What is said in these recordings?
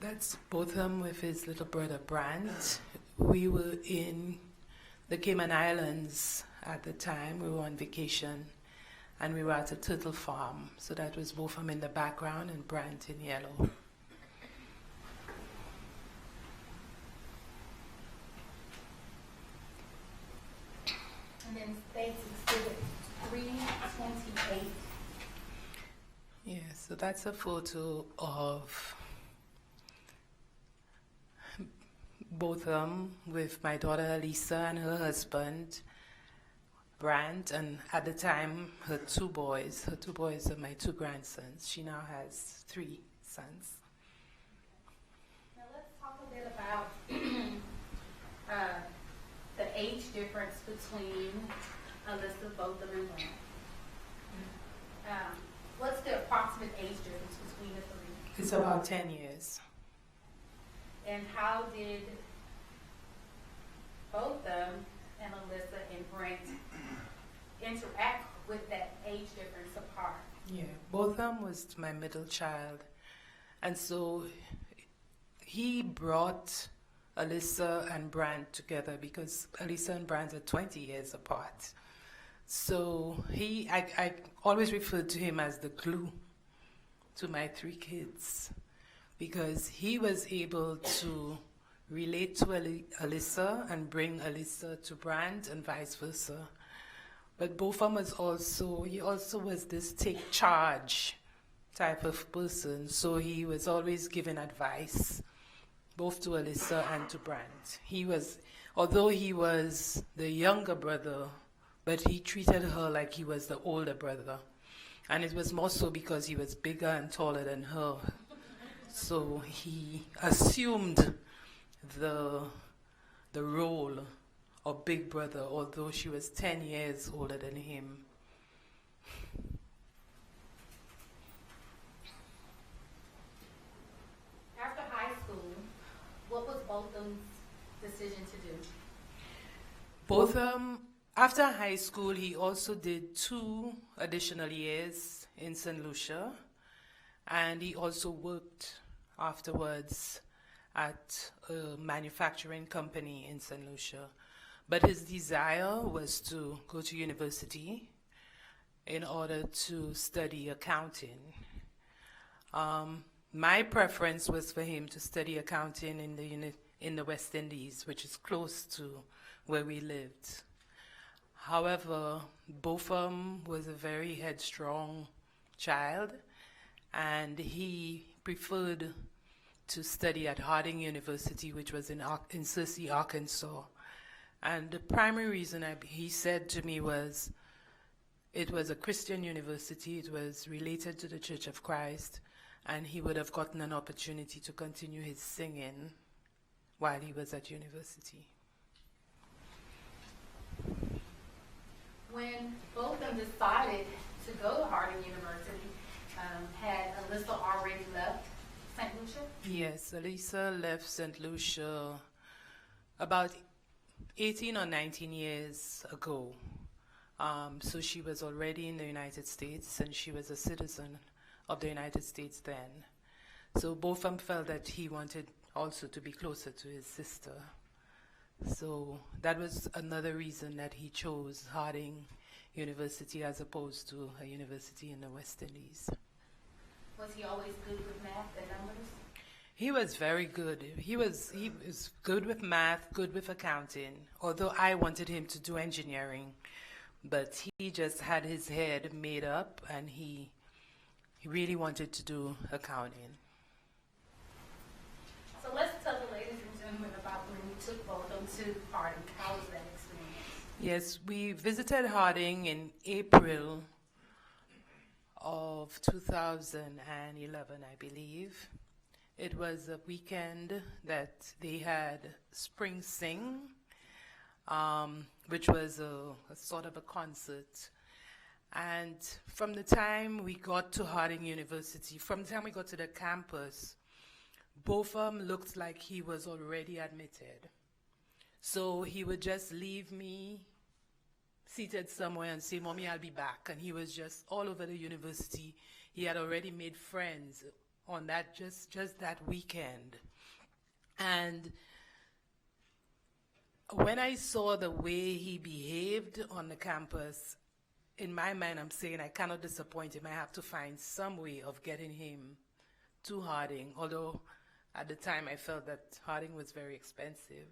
That's both of them with his little brother Brant. We were in the Cayman Islands at the time. We were on vacation and we were at a turtle farm. So that was both of them in the background and Brant in yellow. And then States Exhibit 328. Yeah, so that's a photo of both of them with my daughter Lisa and her husband Brant, and at the time her two boys. Her two boys are my two grandsons. She now has 3 sons. Now let's talk a bit about the age difference between Alyssa, Botham, and Brant. What's the approximate age difference between the 3? It's about 10 years. And how did Botham and Alyssa and Brent interact with that age difference apart? Yeah, both of them was my middle child. And so he brought Alyssa and Brant together because Alyssa and Brant are 20 years apart. So I always referred to him as the glue to my 3 kids because he was able to relate to Alyssa and bring Alyssa to Brant and vice versa. But both of them he also was this take charge type of person. So he was always giving advice, both to Alyssa and to Brant. Although he was the younger brother, but he treated her like he was the older brother. And it was more so because he was bigger and taller than her. So he assumed the role of big brother, although she was 10 years older than him. After high school, what was Botham's decision to do? Botham, after high school, he also did 2 additional years in St. Lucia, and he also worked afterwards at a manufacturing company in St. Lucia. But his desire was to go to university in order to study accounting. My preference was for him to study accounting in the West Indies, which is close to where we lived. However, Botham was a very headstrong child, and he preferred to study at Harding University, which was in Searcy, Arkansas. And the primary reason he said to me was it was a Christian university, it was related to the Church of Christ, and he would have gotten an opportunity to continue his singing while he was at university. When both of them decided to go to Harding University, had Alyssa already left St. Lucia? Yes, Alyssa left St. Lucia about 18 or 19 years ago. So she was already in the United States, and she was a citizen of the United States then. So both of them felt that he wanted also to be closer to his sister. So that was another reason that he chose Harding University as opposed to a university in the West Indies. Was he always good with math and numbers? He was very good. He was good with math, good with accounting, although I wanted him to do engineering. But he just had his head made up, and he really wanted to do accounting. So let's tell the ladies and gentlemen about when you took both of them to Harding. How was that experience? Yes, we visited Harding in April of 2011, I believe. It was a weekend that they had Spring Sing, which was a sort of a concert. And from the time we got to Harding University, from the time we got to the campus, both of them looked like he was already admitted. So he would just leave me seated somewhere and say, "Mommy, I'll be back." And he was just all over the university. He had already made friends on that just that weekend. And when I saw the way he behaved on the campus, in my mind, I'm saying I cannot disappoint him. I have to find some way of getting him to Harding, although at the time I felt that Harding was very expensive.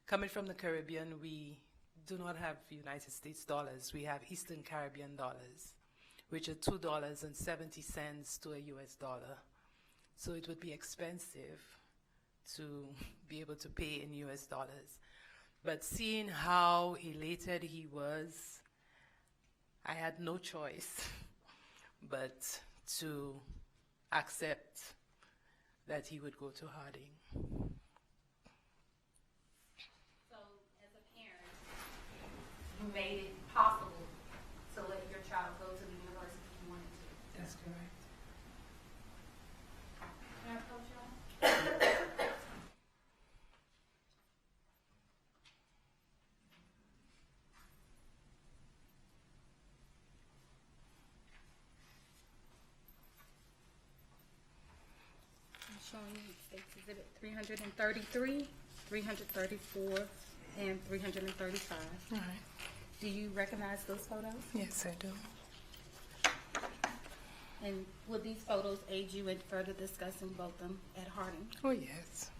Coming from the Caribbean, we do not have United States dollars. We have Eastern Caribbean dollars, which are $2.70 to a US dollar. So it would be expensive to be able to pay in US dollars. But seeing how elated he was, I had no choice but to accept that he would go to Harding. So, as a parent, you made it possible to let your child go to the university you wanted to. That's correct. Can I approach y'all? I'm showing you States Exhibit 333, 334, and 335. All right. Do you recognize those photos? Yes, I do. And will these photos aid you in further discussing both them at Harding? Oh, yes.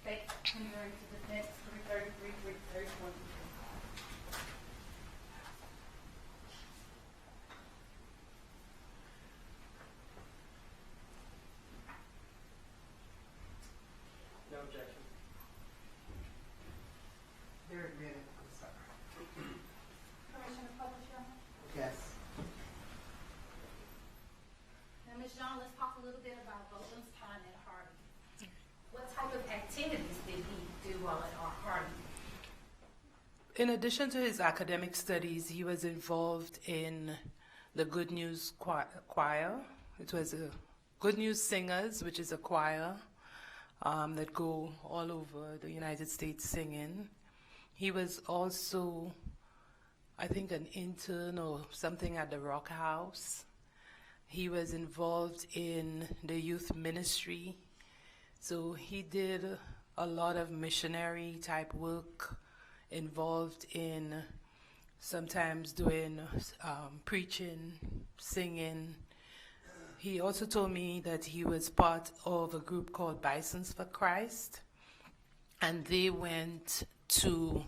State entering to the next 333, 334. No objection. Very good. I'm sorry. Commissioner Publisher? Yes. Now, Ms. John, let's talk a little bit about Bolton's time at Harding. What type of activities did he do while at Harding? In addition to his academic studies, he was involved in the Good News Choir. It was a Good News Singers, which is a choir that go all over the United States singing. He was also, I think, an intern or something at the Rock House. He was involved in the youth ministry. So he did a lot of missionary type work, involved in sometimes doing preaching, singing. He also told me that he was part of a group called Bisons for Christ, and they went to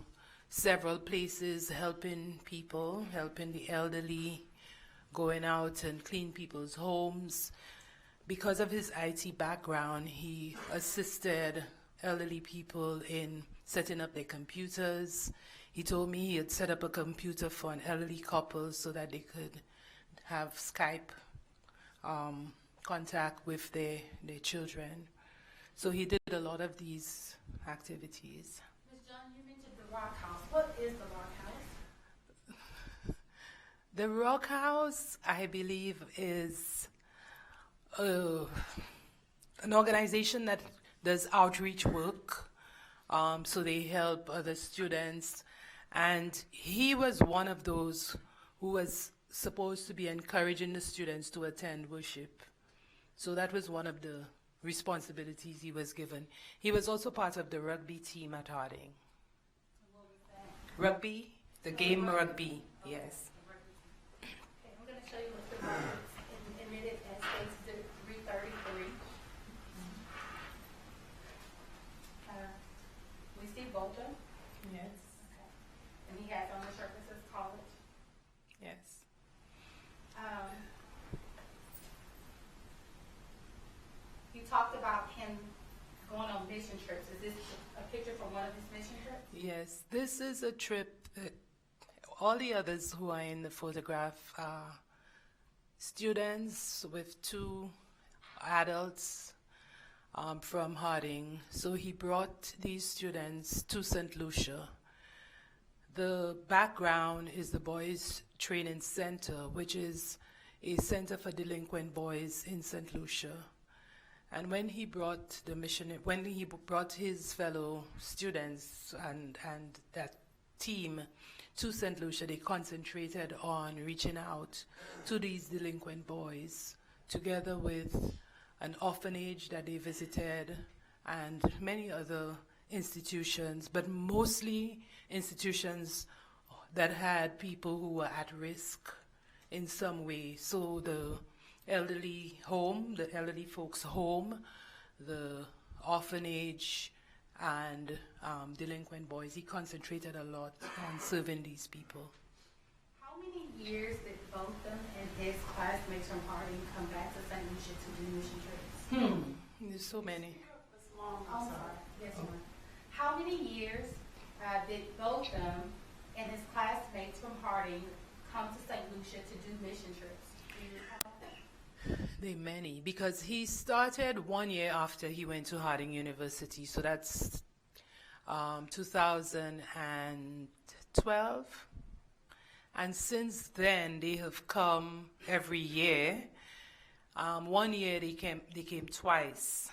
several places helping people, helping the elderly, going out and clean people's homes. Because of his IT background, he assisted elderly people in setting up their computers. He told me he had set up a computer for an elderly couple so that they could have Skype contact with their children. So he did a lot of these activities. Ms. John, you mentioned the Rock House. What is the Rock House? The Rock House, I believe, is an organization that does outreach work. So they help other students. And he was one of those who was supposed to be encouraging the students to attend worship. So that was one of the responsibilities he was given. He was also part of the rugby team at Harding. What was that? Rugby, the game rugby, yes. Okay, I'm going to show you what's the records admitted as States Exhibit 333. We see Bolton. Yes. Okay. And he has on the shirt that says college. Yes. You talked about him going on mission trips. Is this a picture from one of his mission trips? Yes, this is a trip. All the others who are in the photograph are students with two adults from Harding. So he brought these students to St. Lucia. The background is the Boys Training Center, which is a center for delinquent boys in St. Lucia. And when he brought brought his fellow students and that team to St. Lucia, they concentrated on reaching out to these delinquent boys together with an orphanage that they visited and many other institutions, but mostly institutions that had people who were at risk in some way. So the elderly home, the elderly folks home, the orphanage, and delinquent boys. He concentrated a lot on serving these people. How many years did both them and his classmates from Harding come back to St. Lucia to do mission trips? There's so many. Oh, sorry. Yes, ma'am. How many years did both them and his classmates from Harding come to St. Lucia to do mission trips? Do you recall? There are many, because he started 1 year after he went to Harding University, so that's 2012. And since then, they have come every year. 1 year they came twice.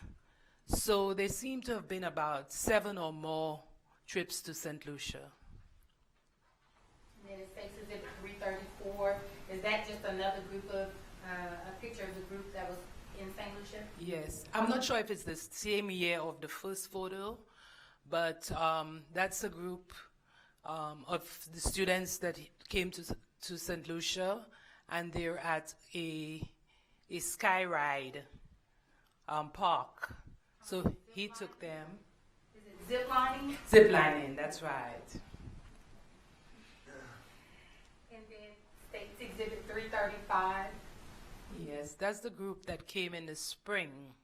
So there seem to have been about 7 or more trips to St. Lucia. And then it states Exhibit 334. Is that just another group of, a picture of the group that was in St. Lucia? Yes. I'm not sure if it's the same year of the first photo, but that's a group of the students that came to St. Lucia, and they're at a sky ride park. So he took them. Is it zip lining? Zip lining, that's right. And then states Exhibit 335. Yes, that's the group that came in the spring.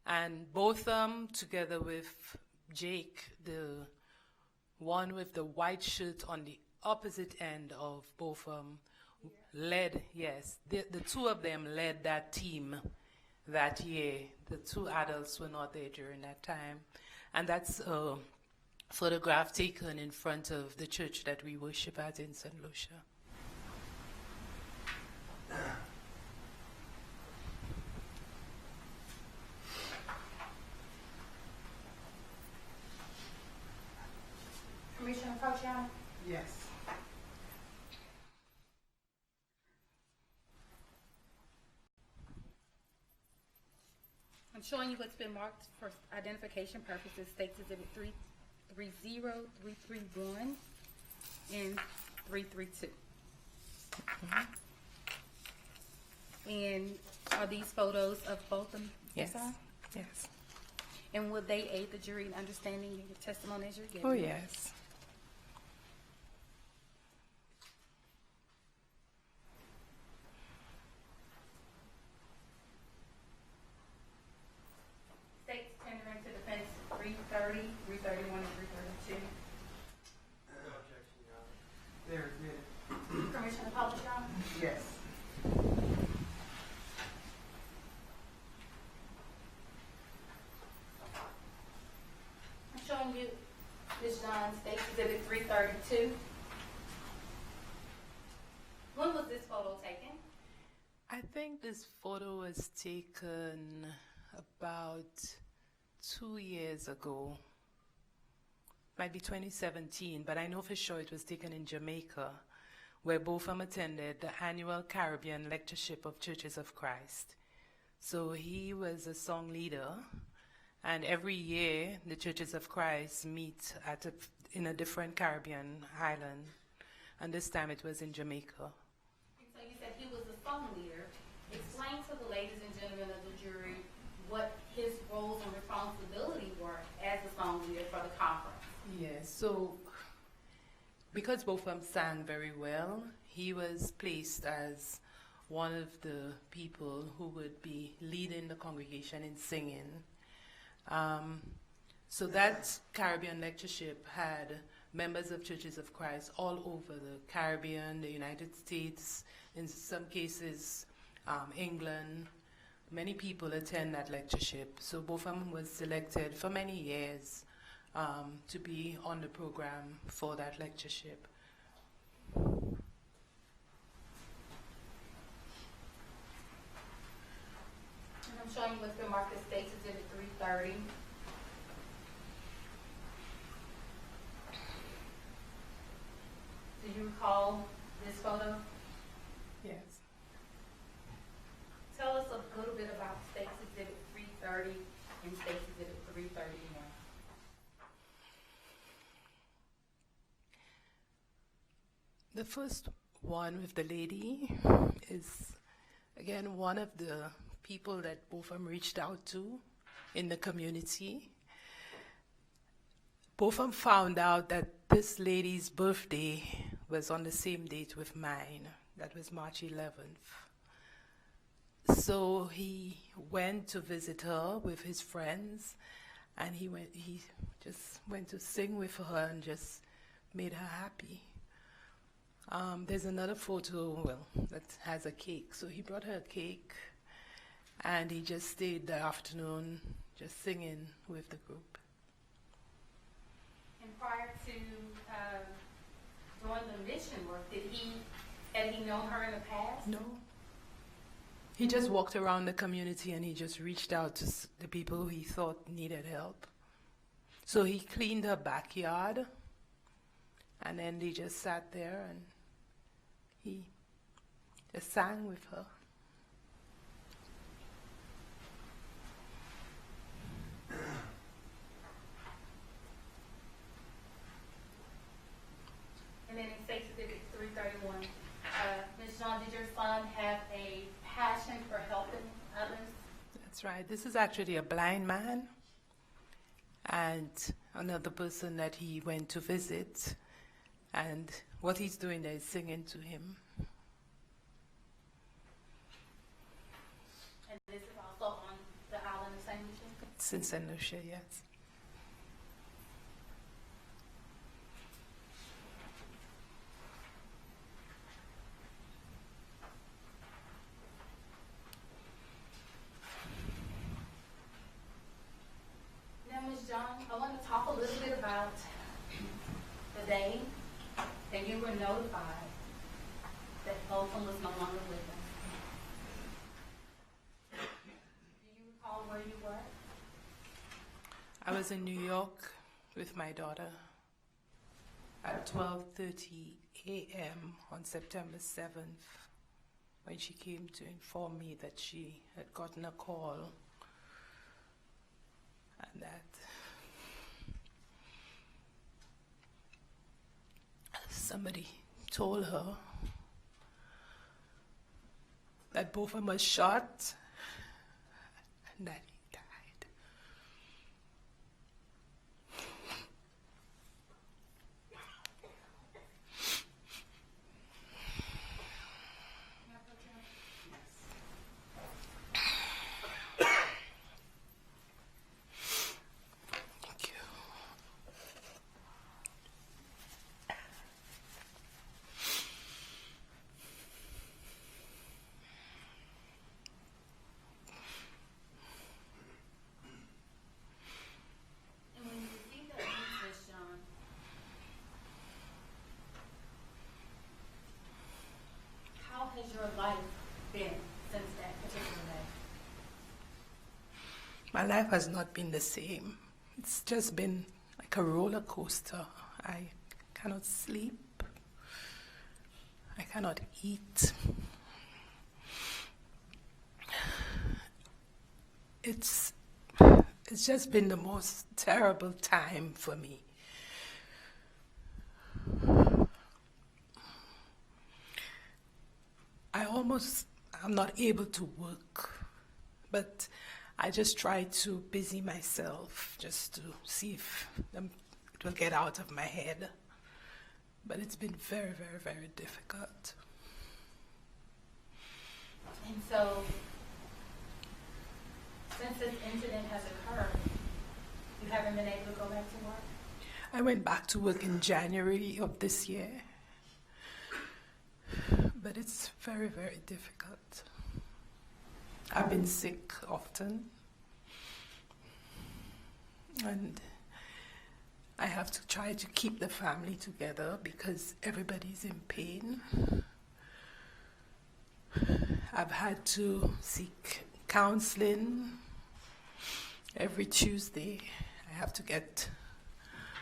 And both of them, together with Jake, the one with the white shirt on the opposite end of both of them, led, yes, the two of them led that team that year. The 2 adults were not there during that time. And that's a photograph taken in front of the church that we worship at in St. Lucia. Commissioner Cochran? Yes. I'm showing you what's been marked for identification purposes. States Exhibit 330, 331, and 332. And are these photos of both of them? Yes. Sir? Yes. And will they aid the jury in understanding your testimony as you're giving? Oh, yes. States tendering to defense 330, 331, and 332. No objection, Your Honor. They're admitted. Commissioner Polishaw? Yes. I'm showing you Ms. John, States Exhibit 332. When was this photo taken? I think this photo was taken about 2 years ago. Might be 2017, but I know for sure it was taken in Jamaica, where both of them attended the annual Caribbean Lectureship of Churches of Christ. So he was a song leader, and every year the Churches of Christ meet in a different Caribbean island, and this time it was in Jamaica. And so you said he was a song leader. Explain to the ladies and gentlemen of the jury what his roles and responsibilities were as a song leader for the conference. Yes, so because both of them sang very well, he was placed as one of the people who would be leading the congregation in singing. So that Caribbean lectureship had members of Churches of Christ all over the Caribbean, the United States, in some cases England. Many people attend that lectureship. So both of them was selected for many years to be on the program for that lectureship. And I'm showing you what's been marked as States Exhibit 330. Do you recall this photo? Yes. Tell The first one with the lady is, again, one of the people that Botham reached out to in the community. Botham found out that this lady's birthday was on the same date with mine. That was March 11th. So he went to visit her with his friends, and he just went to sing with her and just made her happy. There's another photo, that has a cake. So he brought her a cake, and he just stayed the afternoon just singing with the group. And prior to doing the mission work, had he known her in the past? No. He just walked around the community and he just reached out to the people who he thought needed help. So he cleaned her backyard, and then they just sat there and he just sang with her. And then in State Certificate 331, Ms. Jean, did your son have a passion for helping others? That's right. This is actually a blind man and another person that he went to visit. And what he's doing there is singing to him. And this is also on the island of St. Lucia? It's in St. Lucia, yes. Now, Ms. John, I want to talk a little bit about the day that you were notified that Botham was no longer with us. Do you recall where you were? I was in New York with my daughter at 12:30 a.m. on September 7th when she came to inform me that she had gotten a call and that somebody told her that Botham was shot and that he died. Thank you. And when you received that news, Ms. John, how has your life been since that particular day? My life has not been the same. It's just been like a roller coaster. I cannot sleep. I cannot eat. It's just been the most terrible time for me. I'm not able to work, but I just try to busy myself just to see if it will get out of my head. But it's been very, very, very difficult. And so, since this incident has occurred, you haven't been able to go back to work? I went back to work in January of this year, but it's very, very difficult. I've been sick often, and I have to try to keep the family together because everybody's in pain. I've had to seek counseling every Tuesday. I have to get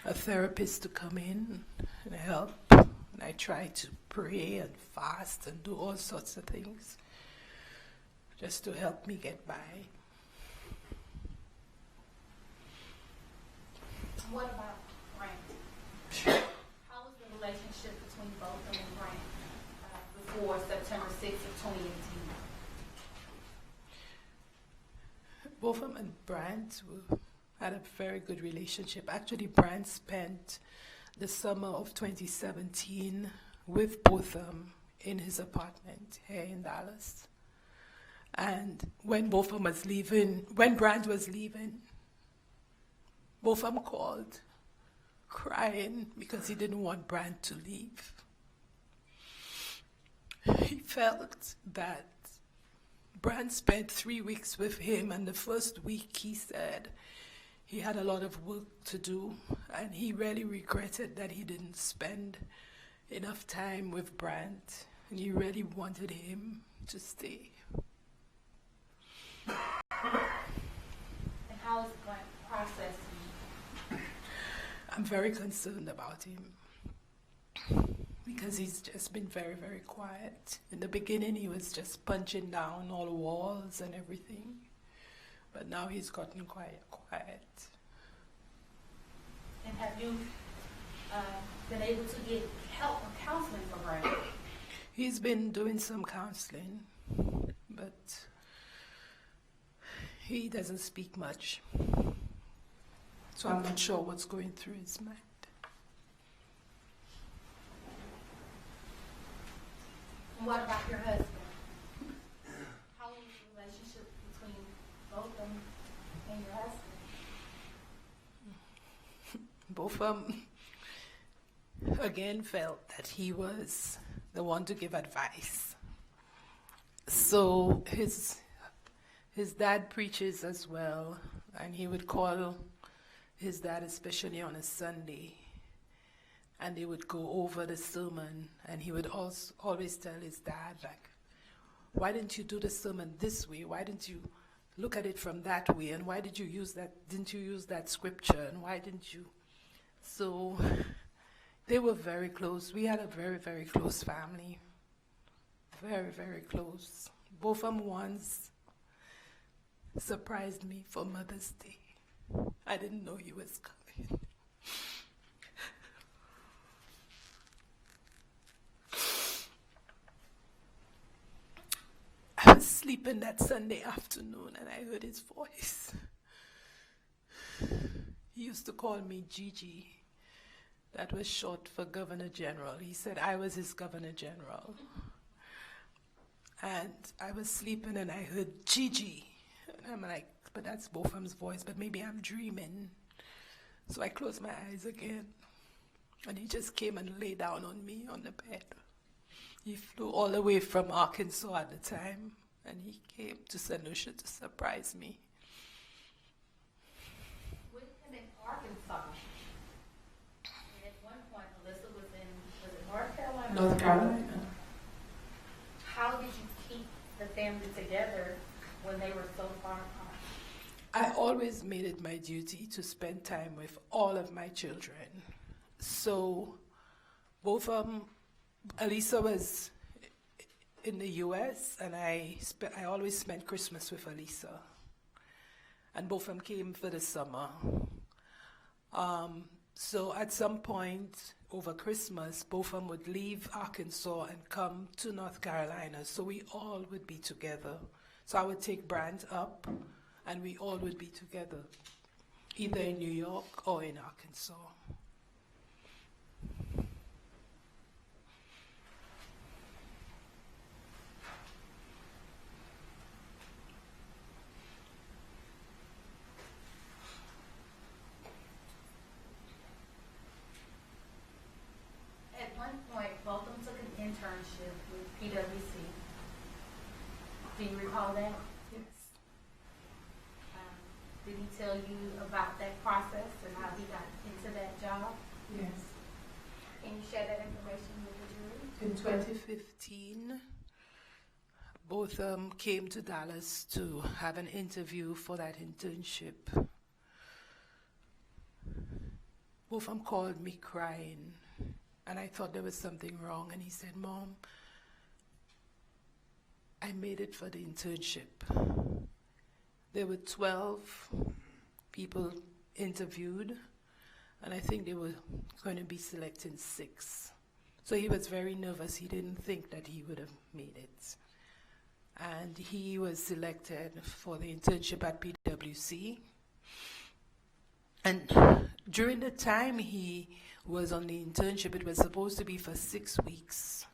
a therapist to come in and help. And I try to pray and fast and do all sorts of things just to help me get by. What about Frank? How was the relationship between between Botham and Grant before September 6th of 2018? Botham and Brant had a very good relationship. Actually, Brant spent the summer of 2017 with Botham in his apartment here in Dallas. And when Brant was leaving, Botham called, crying because he didn't want Brant to leave. He felt that Brant spent 3 weeks with him, and the first week he said he had a lot of work to do, and he really regretted that he didn't spend enough time with Brant, and he really wanted him to stay. And how is Grant processing? I'm very concerned about him because he's just been very, very quiet. In the beginning, he was just punching down all the walls and everything, but now he's gotten quiet. And have you been able to get help or counseling for Grant? He's been doing some counseling, but he doesn't speak much. So I'm not sure what's going through his mind. And what about your husband? How is the relationship between both of them and your husband? Botham again felt that he was the one to give advice. So his dad preaches as well, and he would call his dad, especially on a Sunday, and they would go over the sermon, and he would always tell his dad, like, why didn't you do the sermon this way? Why didn't you look at it from that way? And why didn't you use that scripture? And why didn't you? So they were very close. We had a very, very close family. Very, very close. Both of them once surprised me for Mother's Day. I didn't know he was coming. I was sleeping that Sunday afternoon and I heard his voice. He used to call me Gigi. That was short for Governor General. He said I was his Governor General. And I was sleeping and I heard Gigi. And I'm like, but that's Botham's voice, but maybe I'm dreaming. So I closed my eyes again. And he just came and lay down on me on the bed. He flew all the way from Arkansas at the time. And he came to St. Lucia to surprise me. With him in Arkansas, and at one point Alyssa was it North Carolina? North Carolina. How did you keep the family together when they were so far apart? I always made it my duty to spend time with all of my children. So both of them, Alisa was in the US, and I always spent Christmas with Alisa. And both of them came for the summer. So at some point over Christmas, both of them would leave Arkansas and come to North Carolina. So we all would be together. So I would take Brant up, and we all would be together, either in New York or in Arkansas. At one point, both of them took an internship with PwC. Do you recall that? Yes. Did he tell you about that process and how he got into that job? Yes. Can you share that information with the jury? In 2015, both came to Dallas to have an interview for that internship. Both of them called me crying, and I thought there was something wrong. And he said, "Mom, I made it for the internship." There were 12 people interviewed, and I think they were going to be selecting 6. So he was very nervous. He didn't think that he would have made it. And he was selected for the internship at PwC. And during the time he was on the internship, it was supposed to be for 6 weeks.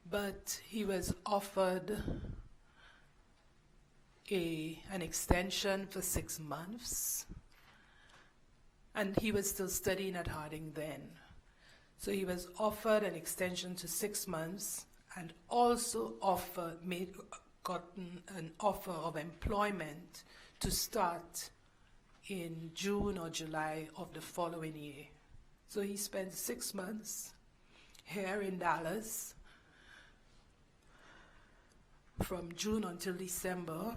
But he was offered an extension for 6 months. And he was still studying at Harding then. So he was offered an extension to 6 months and also gotten an offer of employment to start in June or July of the following year. So he spent 6 months here in Dallas from June until December.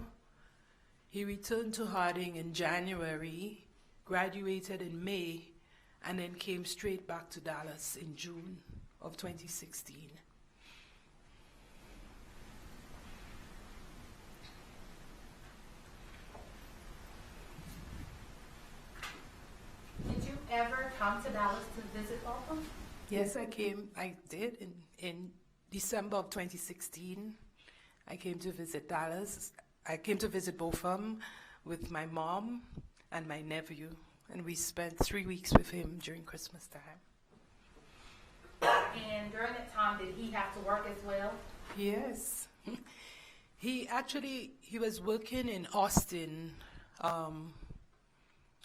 He returned to Harding in January, graduated in May, and then came straight back to Dallas in June of 2016. Did you ever come to Dallas to visit Botham? Yes, I did in December of 2016. I came to visit Dallas. I came to visit Botham with my mom and my nephew, and we spent 3 weeks with him during Christmas time. And during that time, did he have to work as well? Yes. He was working in Austin.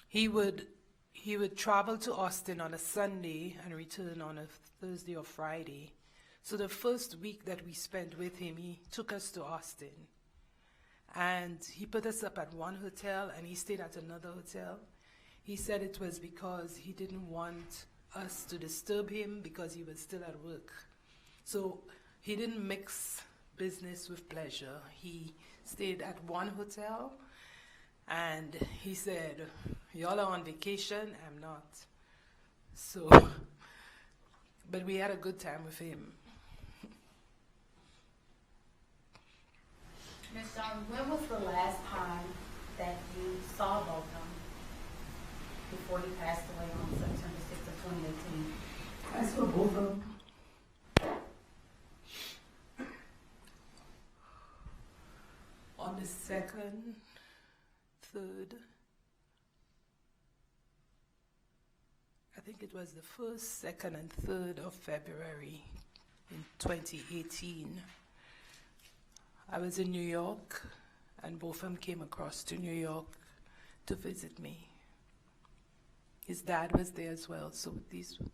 He would travel to Austin on a Sunday and return on a Thursday or Friday. So the first week that we spent with him, he took us to Austin. And he put us up at one hotel and he stayed at another hotel. He said it was because he didn't want us to disturb him because he was still at work. So he didn't mix business with pleasure. He stayed at one hotel and he said, "Y'all are on vacation, I'm not." So, but we had a good time with him. Ms. Jones, when was the last time that you saw Botham before he passed away on September 6th of 2018? I saw both of them on the 2nd, 3rd. I think it was the 1st, 2nd, and 3rd of February in 2018. I was in New York, and both of them came across to New York to visit me. His dad was there as well, so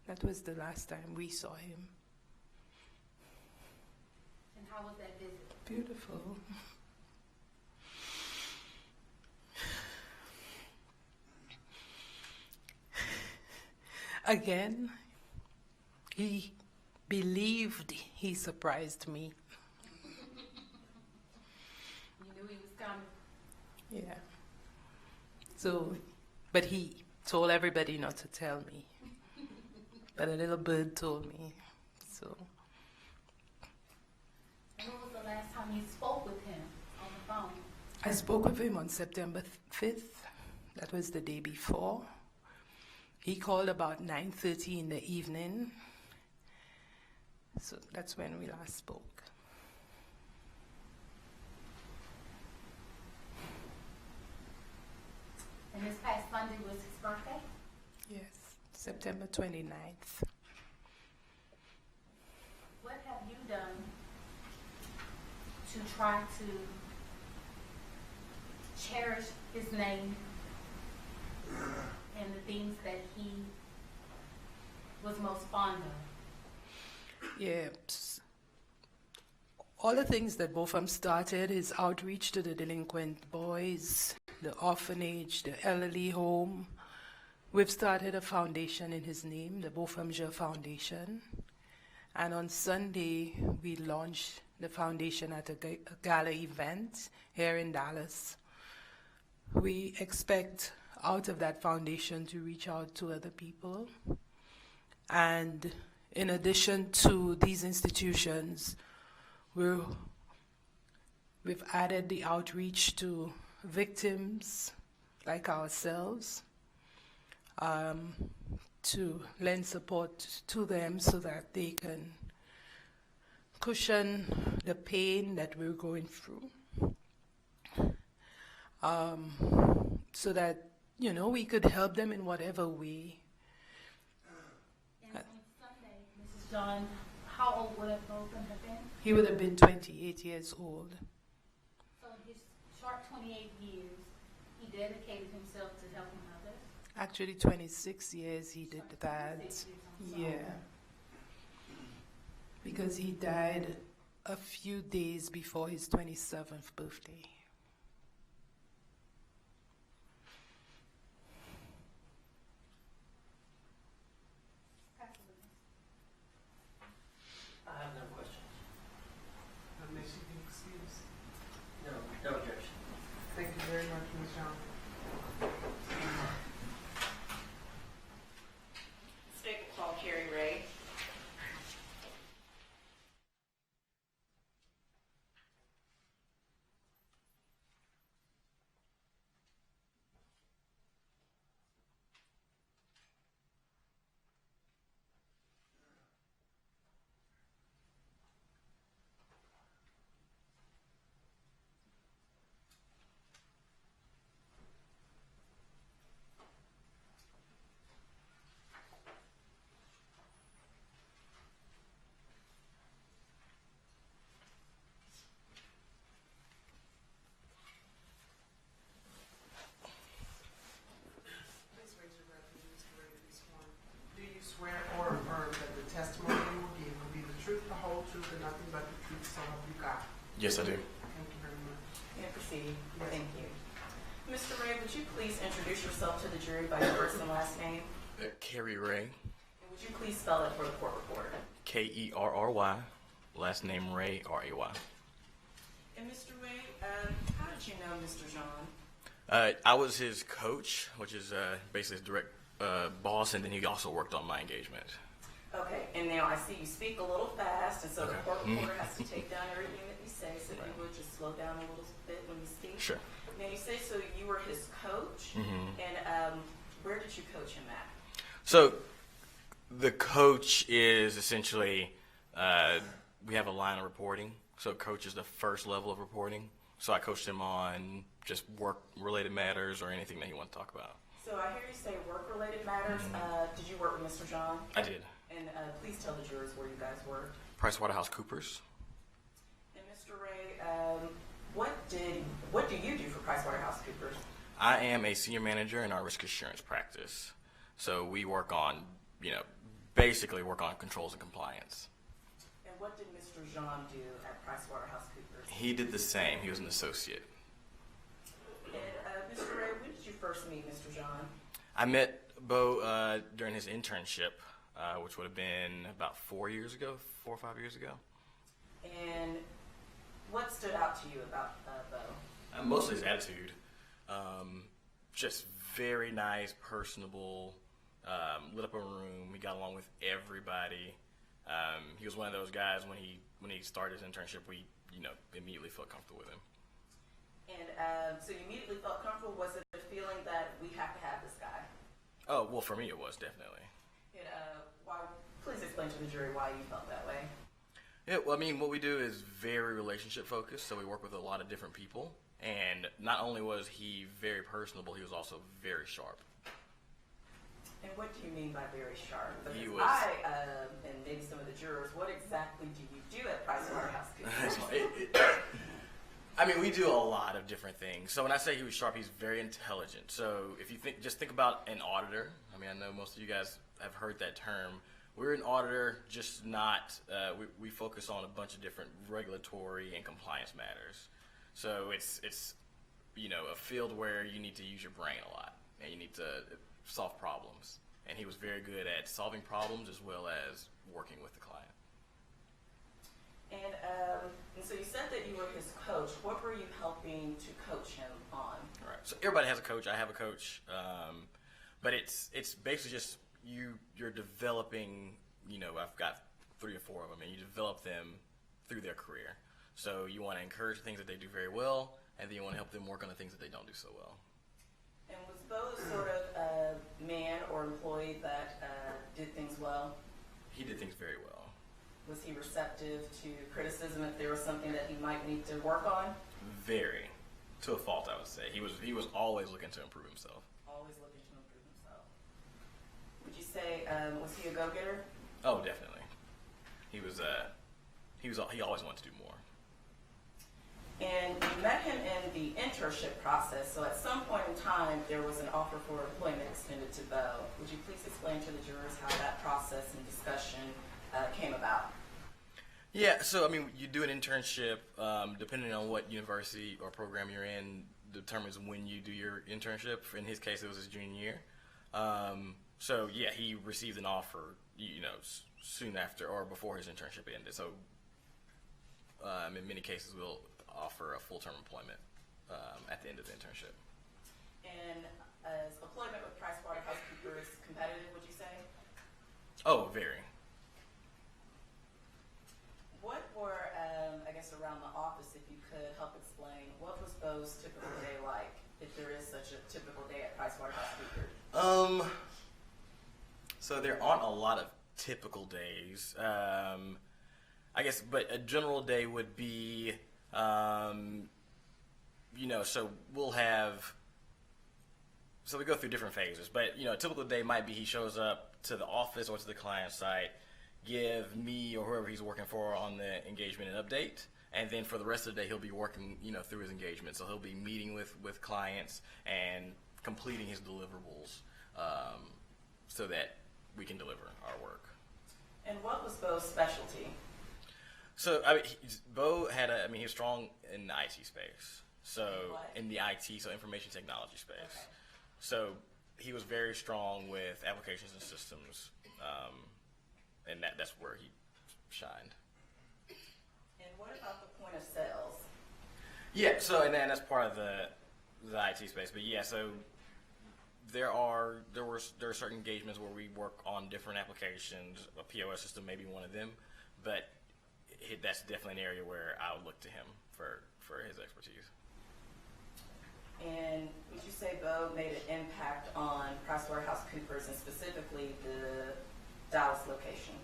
that was the last time we saw him. And how was that visit? Beautiful. Again, he believed he surprised me. You knew he was coming. Yeah. So, but he told everybody not to tell me. But a little bird told me. So. And when was the last time you spoke with him on the phone? I spoke with him on September 5th. That was the day before. He called about 9:30 in the evening. So that's when we last spoke. And this past Sunday was his birthday? Yes, September 29th. What have you done to try to cherish his name and the things that he was most fond of? Yeah. All the things that Botham started, his outreach to the delinquent boys, the orphanage, the elderly home. We've started a foundation in his name, the Bothamshire Foundation. And on Sunday, we launched the foundation at a gala event here in Dallas. We expect out of that foundation to reach out to other people. And in addition to these institutions, we've added the outreach to victims like ourselves, to lend support to them so that they can cushion the pain that we're going through. So that, we could help them in whatever way. And on Sunday, Mrs. John, how old would have both of them have been? He would have been 28 years old. So in his short 28 years, he dedicated himself to helping others. Actually, 26 years he did that. 26 years, I'm sorry. Yeah. Because he died a few days before his 27th birthday. I have no questions. Unless you can excuse. No, no objection. Thank you very much, Ms. John. Statement call, Carrie Ray. Please raise your right hand, Mr. Ray, to be sworn. Do you swear or affirm that the testimony you will give will be the truth, the whole truth, and nothing but the truth, so help you God? Yes, I do. Thank you very much. And proceed. Thank you. Mr. Ray, would you please introduce yourself to the jury by your first and last name? Kerry Ray, And would you please spell it for the court reporter? Kerry. Last name Ray, R-A-Y. And Mr. Ray, how did you know Mr. John? I was his coach, which is basically his direct boss, and then he also worked on my engagement. Okay, and now I see you speak a little fast, and so the Okay. court reporter has to take down everything that you say, so if you would just slow down a little bit when you speak. Sure. Now you say so you were his coach, and where did you coach him at? So the coach is essentially, we have a line of reporting. So coach is the first level of reporting. So I coached him on just work-related matters or anything that he wanted to talk about. So I hear you say work-related matters. Did you work with Mr. John? I did. And please tell the jurors where you guys worked. PricewaterhouseCoopers. And Mr. Ray, what do you do for PricewaterhouseCoopers? I am a senior manager in our risk assurance practice. So we work on, basically work on controls and compliance. And what did Mr. John do at PricewaterhouseCoopers? He did the same. He was an associate. And Mr. Ray, when did you first meet Mr. John? I met Bo during his internship, which would have been about 4 or 5 years ago. And what stood out to you about Bo? Mostly his attitude. Just very nice, personable, lit up a room. He got along with everybody. He was one of those guys when he started his internship, we immediately felt comfortable with him. And so you immediately felt comfortable. Was it a feeling that we have to have this guy? Oh, well, for me it was, definitely. And why? Please explain to the jury why you felt that way. Yeah, well, I mean, what we do is very relationship focused, so we work with a lot of different people. And not only was he very personable, he was also very sharp. And what do you mean by very sharp? Because He was- and maybe some of the jurors, what exactly do you do at PricewaterhouseCoopers? I mean, we do a lot of different things. So when I say he was sharp, he's very intelligent. So if you just think about an auditor. I mean, I know most of you guys have heard that term. We're an auditor, just not. We focus on a bunch of different regulatory and compliance matters. So it's a field where you need to use your brain a lot and you need to solve problems. And he was very good at solving problems as well as working with the client. And so you said that you were his coach. What were you helping to coach him on? All right. So everybody has a coach. I have a coach, but it's basically just you're developing. I've got 3 or 4 of them, and you develop them through their career. So you want to encourage things that they do very well, and then you want to help them work on the things that they don't do so well. And was Bo the sort of man or employee that did things well? He did things very well. Was he receptive to criticism if there was something that he might need to work on? Very, to a fault, I would say. He was always looking to improve himself. Always looking to improve himself. Would you say, was he a go-getter? Oh, definitely. He always wanted to do more. And you met him in the internship process, so at some point in time, there was an offer for employment extended to Bo. Would you please explain to the jurors how that process and discussion came about? Yeah, so I mean, you do an internship, depending on what university or program you're in, determines when you do your internship. In his case, it was his junior year. So yeah, he received an offer, soon after or before his internship ended. So in many cases, we'll offer a full-term employment at the end of the internship. And is employment with PricewaterhouseCoopers competitive, would you say? Oh, very. What were, I guess, around the office, if you could help explain, what was Bo's typical day like, if there is such a typical day at PricewaterhouseCoopers? So there aren't a lot of typical days. I guess, but a general day would be, so we go through different phases, but, a typical day might be he shows up to the office or to the client site, give me or whoever he's working for on the engagement an update, and then for the rest of the day he'll be working, through his engagement. So he'll be meeting with clients and completing his deliverables, so that we can deliver our work. And what was Bo's specialty? So Bo he was strong in the IT space. So What? in the IT, so information technology space. Okay. So he was very strong with applications and systems, and that's where he shined. And what about the point of sales? Yeah. So and then that's part of the IT space. But yeah, so there are certain engagements where we work on different applications. A POS system may be one of them, but that's definitely an area where I would look to him for his expertise. And would you say Bo made an impact on PricewaterhouseCoopers and specifically the Dallas location?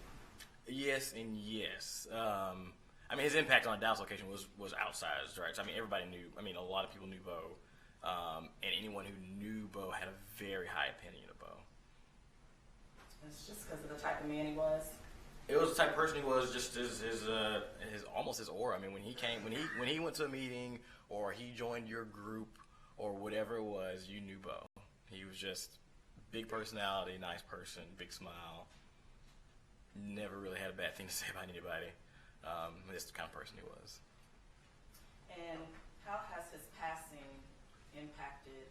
Yes and yes. His impact on Dallas location was outsized, right? So, everybody knew. A lot of people knew Bo, and anyone who knew Bo had a very high opinion of Bo. It's just because of the type of man he was. It was the type of person he was, just his almost his aura. When he went to a meeting or he joined your group or whatever it was, you knew Bo. He was just big personality, nice person, big smile. Never really had a bad thing to say about anybody. That's the kind of person he was. And how has his passing impacted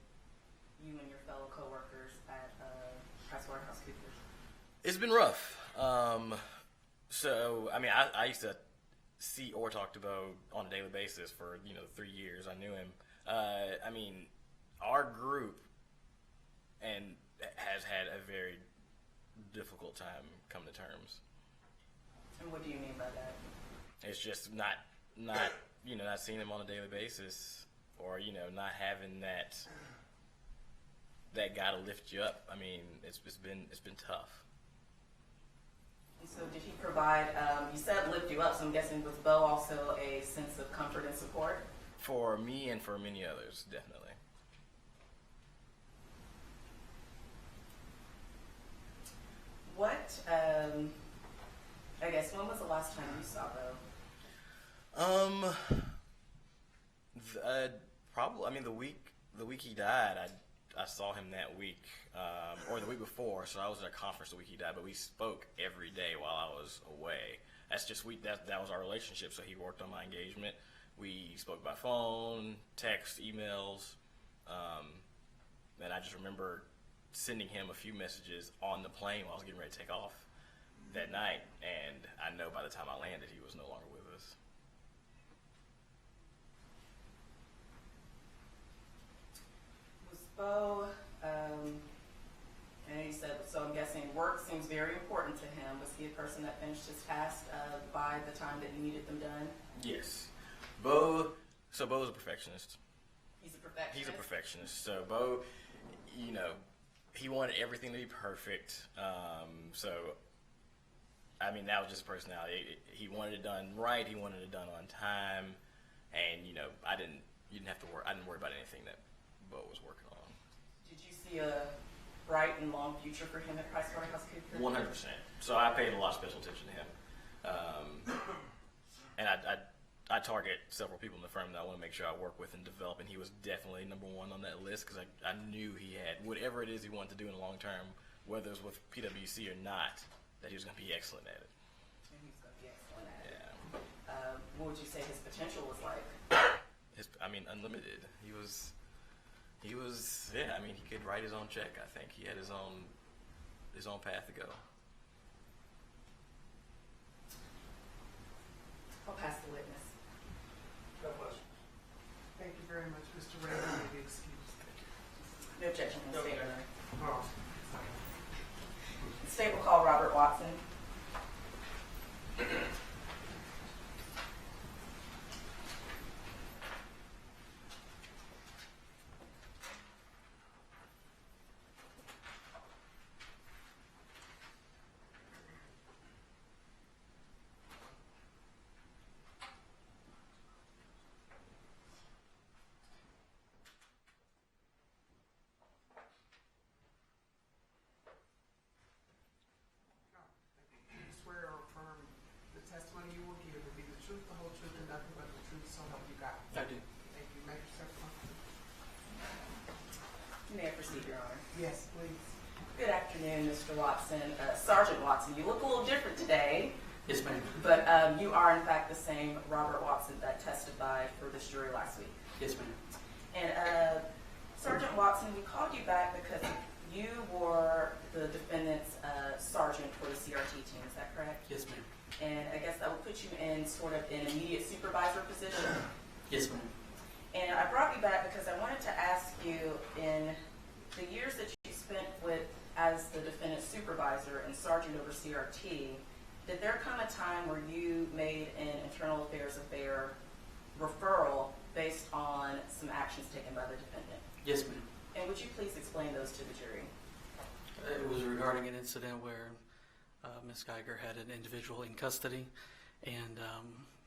you and your fellow coworkers at PricewaterhouseCoopers? It's been rough. I used to see or talk to Bo on a daily basis for 3 years. I knew him. Our group has had a very difficult time coming to terms. And what do you mean by that? It's just not seeing him on a daily basis, or not having that guy to lift you up. It's been tough. And so did he provide, you said lift you up, so I'm guessing was Bo also a sense of comfort and support? For me and for many others, definitely. What, when was the last time you saw Bo? Probably. The week he died, I saw him that week, or the week before. So I was at a conference the week he died, but we spoke every day while I was away. That was our relationship. So he worked on my engagement. We spoke by phone, text, emails, and I just remember sending him a few messages on the plane while I was getting ready to take off that night, and I know by the time I landed, he was no longer with us. Was Bo, and you said, so I'm guessing work seems very important to him. Was he a person that finished his tasks by the time that you needed them done? Yes. Bo is a perfectionist. He's a perfectionist? He's a perfectionist. So Bo, you know, he wanted everything to be perfect. So, I mean, that was just personality. He wanted it done right. He wanted it done on time, and you know, I didn't have to worry. I didn't worry about anything that Bo was working on. Did you see a bright and long future for him at PricewaterhouseCoopers? 100%. So I paid a lot of special attention to him, and I target several people in the firm that I want to make sure I work with and develop, and he was definitely number one on that list because I knew he had whatever it is he wanted to do in the long term, whether it was with PwC or not, that he was going to be excellent at it. And he's going to be excellent at it. Yeah. What would you say his potential was like? Unlimited. He was, yeah, I mean, he could write his own check, I think. He had his own path to go. I'll pass the witness. No questions. Thank you very much, Mr. Ray. You may be excused. No objection, No the state objection. Oh. The state will call Robert Watson. Do you swear or affirm the testimony you will give will be the truth, the whole truth, and nothing but the truth, so help you God? I do. Thank you. Make yourself comfortable. You may proceed, Your Honor. Yes, please. Good afternoon, Mr. Watson. Sergeant Watson, you look a little different today, Yes, ma'am. but you are in fact the same Robert Watson that testified for this jury last week. Yes, ma'am. And Sergeant Watson, we called you back because you were the defendant's sergeant for the CRT team, is that correct? Yes, ma'am. And I guess that would put you in sort of an immediate supervisor position. Yes, ma'am. And I brought you back because I wanted to ask you, in the years that you spent with as the defendant's supervisor and sergeant over CRT, did there come a time where you made an internal affairs affair referral based on some actions taken by the defendant? Yes, ma'am. And would you please explain those to the jury? It was regarding an incident where Ms. Geiger had an individual in custody, and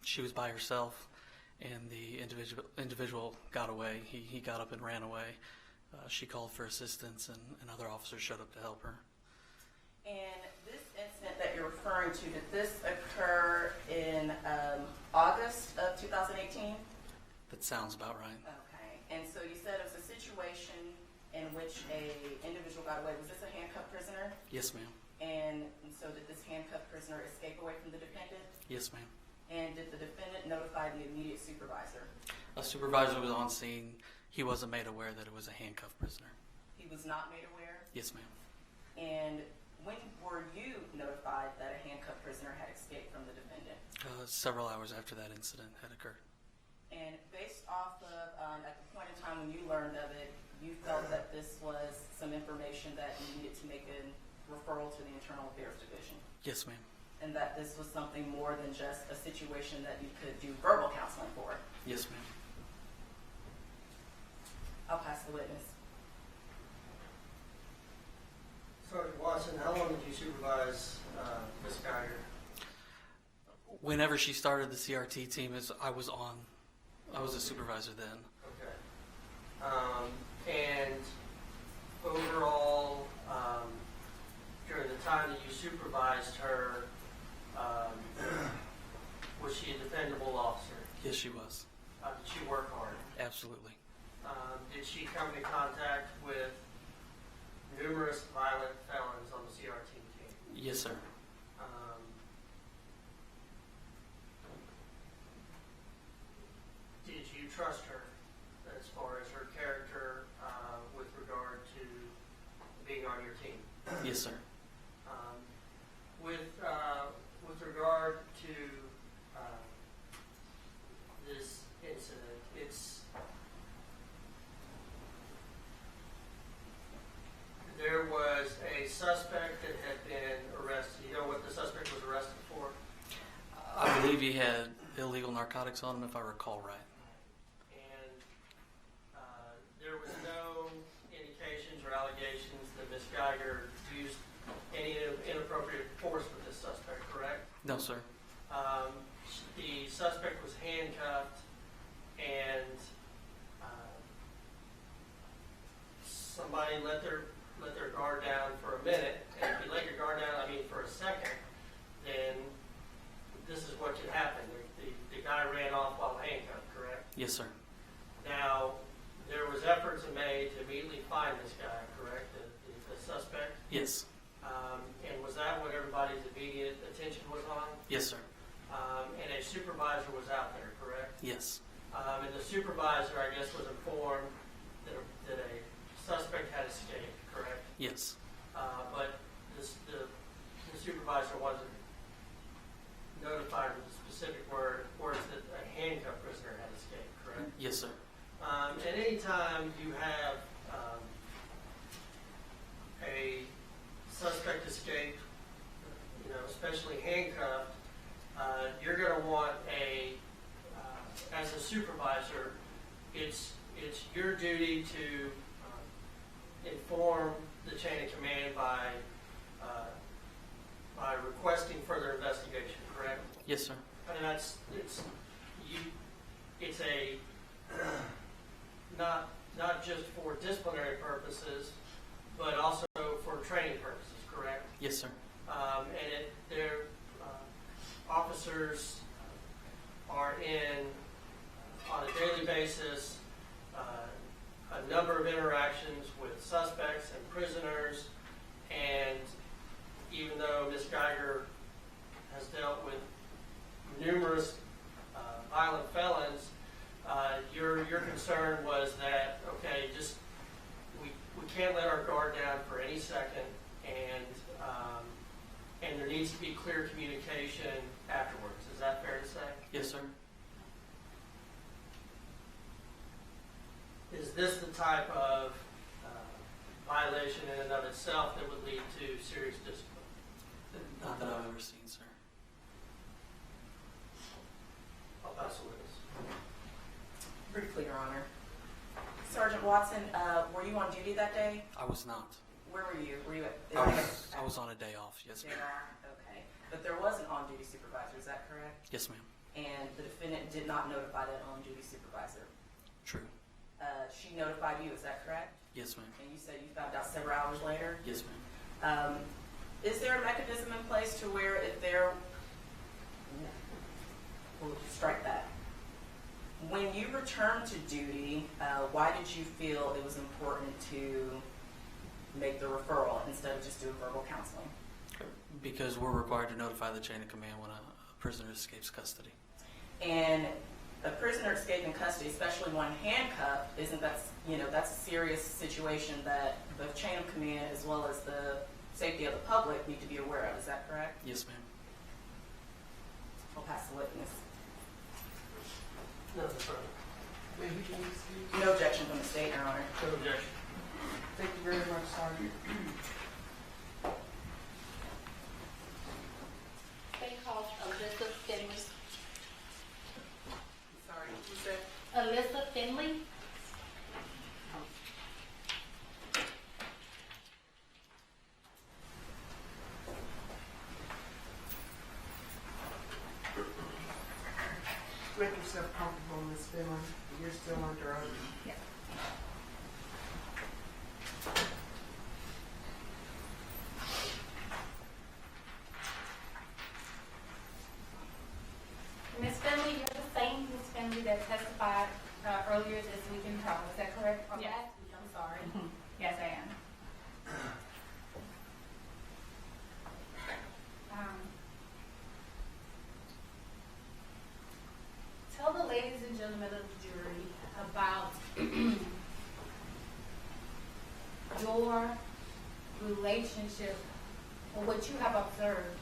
she was by herself, and the individual got away. He got up and ran away. She called for assistance, and other officers showed up to help her. And this incident that you're referring to, did this occur in August of 2018? That sounds about right. Okay. And so you said it was a situation in which a individual got away. Was this a handcuffed prisoner? Yes, ma'am. And so did this handcuffed prisoner escape away from the defendant? Yes, ma'am. And did the defendant notify the immediate supervisor? A supervisor was on scene. He wasn't made aware that it was a handcuffed prisoner. He was not made aware? Yes, ma'am. And when were you notified that a handcuffed prisoner had escaped from the defendant? Several hours after that incident had occurred. And based off of, at the point in time when you learned of it, you felt that this was some information that you needed to make a referral to the Internal Affairs Division? Yes, ma'am. And that this was something more than just a situation that you could do verbal counseling for? Yes, ma'am. I'll pass the witness. Sergeant Watson, how long did you supervise Ms. Geiger? Whenever she started the CRT team, I was a supervisor then. Okay. And overall, during the time that you supervised her, was she a defendable officer? Yes, she was. Did she work hard? Absolutely. Did she come into contact with numerous violent felons on the CRT team? Yes, sir. Did you trust her as far as her character with regard to being on your team? Yes, sir. With regard to this incident, there was a suspect that had been arrested. You know what the suspect was arrested for? I believe he had illegal narcotics on him, if I recall right. And there was no indication No, sir. The suspect was handcuffed, and somebody let their guard down for a minute. And if you let your guard down, for a second, then this is what could happen. The guy ran off while handcuffed, correct? Yes, sir. Now, there was efforts made to immediately find this guy, correct? The suspect? Yes. And was that what everybody's immediate attention was on? Yes, sir. And a supervisor was out there, correct? Yes. And the supervisor, I guess, was informed that a suspect had escaped, correct? Yes. But the supervisor wasn't notified with the specific words that a handcuffed prisoner had escaped, correct? Yes, sir. And any time you have a suspect escape, especially handcuffed, you're going to want as a supervisor, it's your duty to inform the chain of command by requesting further investigation, correct? Yes, sir. And it's a not just for disciplinary purposes, but also for training purposes, correct? Yes, sir. And their officers are on a daily basis, a number of interactions with suspects and prisoners, and even though Ms. Geiger has dealt with numerous violent felons, your concern was that, okay, just we can't let our guard down for any second, and there needs to be clear communication afterwards. Is that fair to say? Yes, sir. Is this the type of violation in and of itself that would lead to serious discipline? Not that I've ever seen, sir. I'll pass the witness. Briefly, Your Honor. Sergeant Watson, were you on duty that day? I was not. Where were you? Were you at? I was on a day off. Yes, ma'am. Okay. But there was an on-duty supervisor, is that correct? Yes, ma'am. And the defendant did not notify that on-duty supervisor. True. She notified you, is that correct? Yes, ma'am. And you said you found out several hours later? Yes, ma'am. Is there a mechanism in place to where if we'll strike that. When you returned to duty, why did you feel it was important to make the referral instead of just do verbal counseling? Because we're required to notify the chain of command when a prisoner escapes custody. And a prisoner escaping custody, especially one handcuffed, that's a serious situation that the chain of command as well as the safety of the public need to be aware of. Is that correct? Yes, ma'am. I'll pass the witness. No, that's right. May we please excuse? No objection from the state, Your Honor. No objection. Thank you very much, Sergeant. They called Alyssa Finley. Sorry, who said? Alyssa Finley? Make yourself comfortable, Ms. Finley. You're still under oath. Yes. Ms. Finley, you're the same Ms. Finley that testified earlier this week in trial. Is that correct? Or Yes. last week? I'm sorry. Yes, I am. Tell the ladies and gentlemen of the jury about your relationship or what you have observed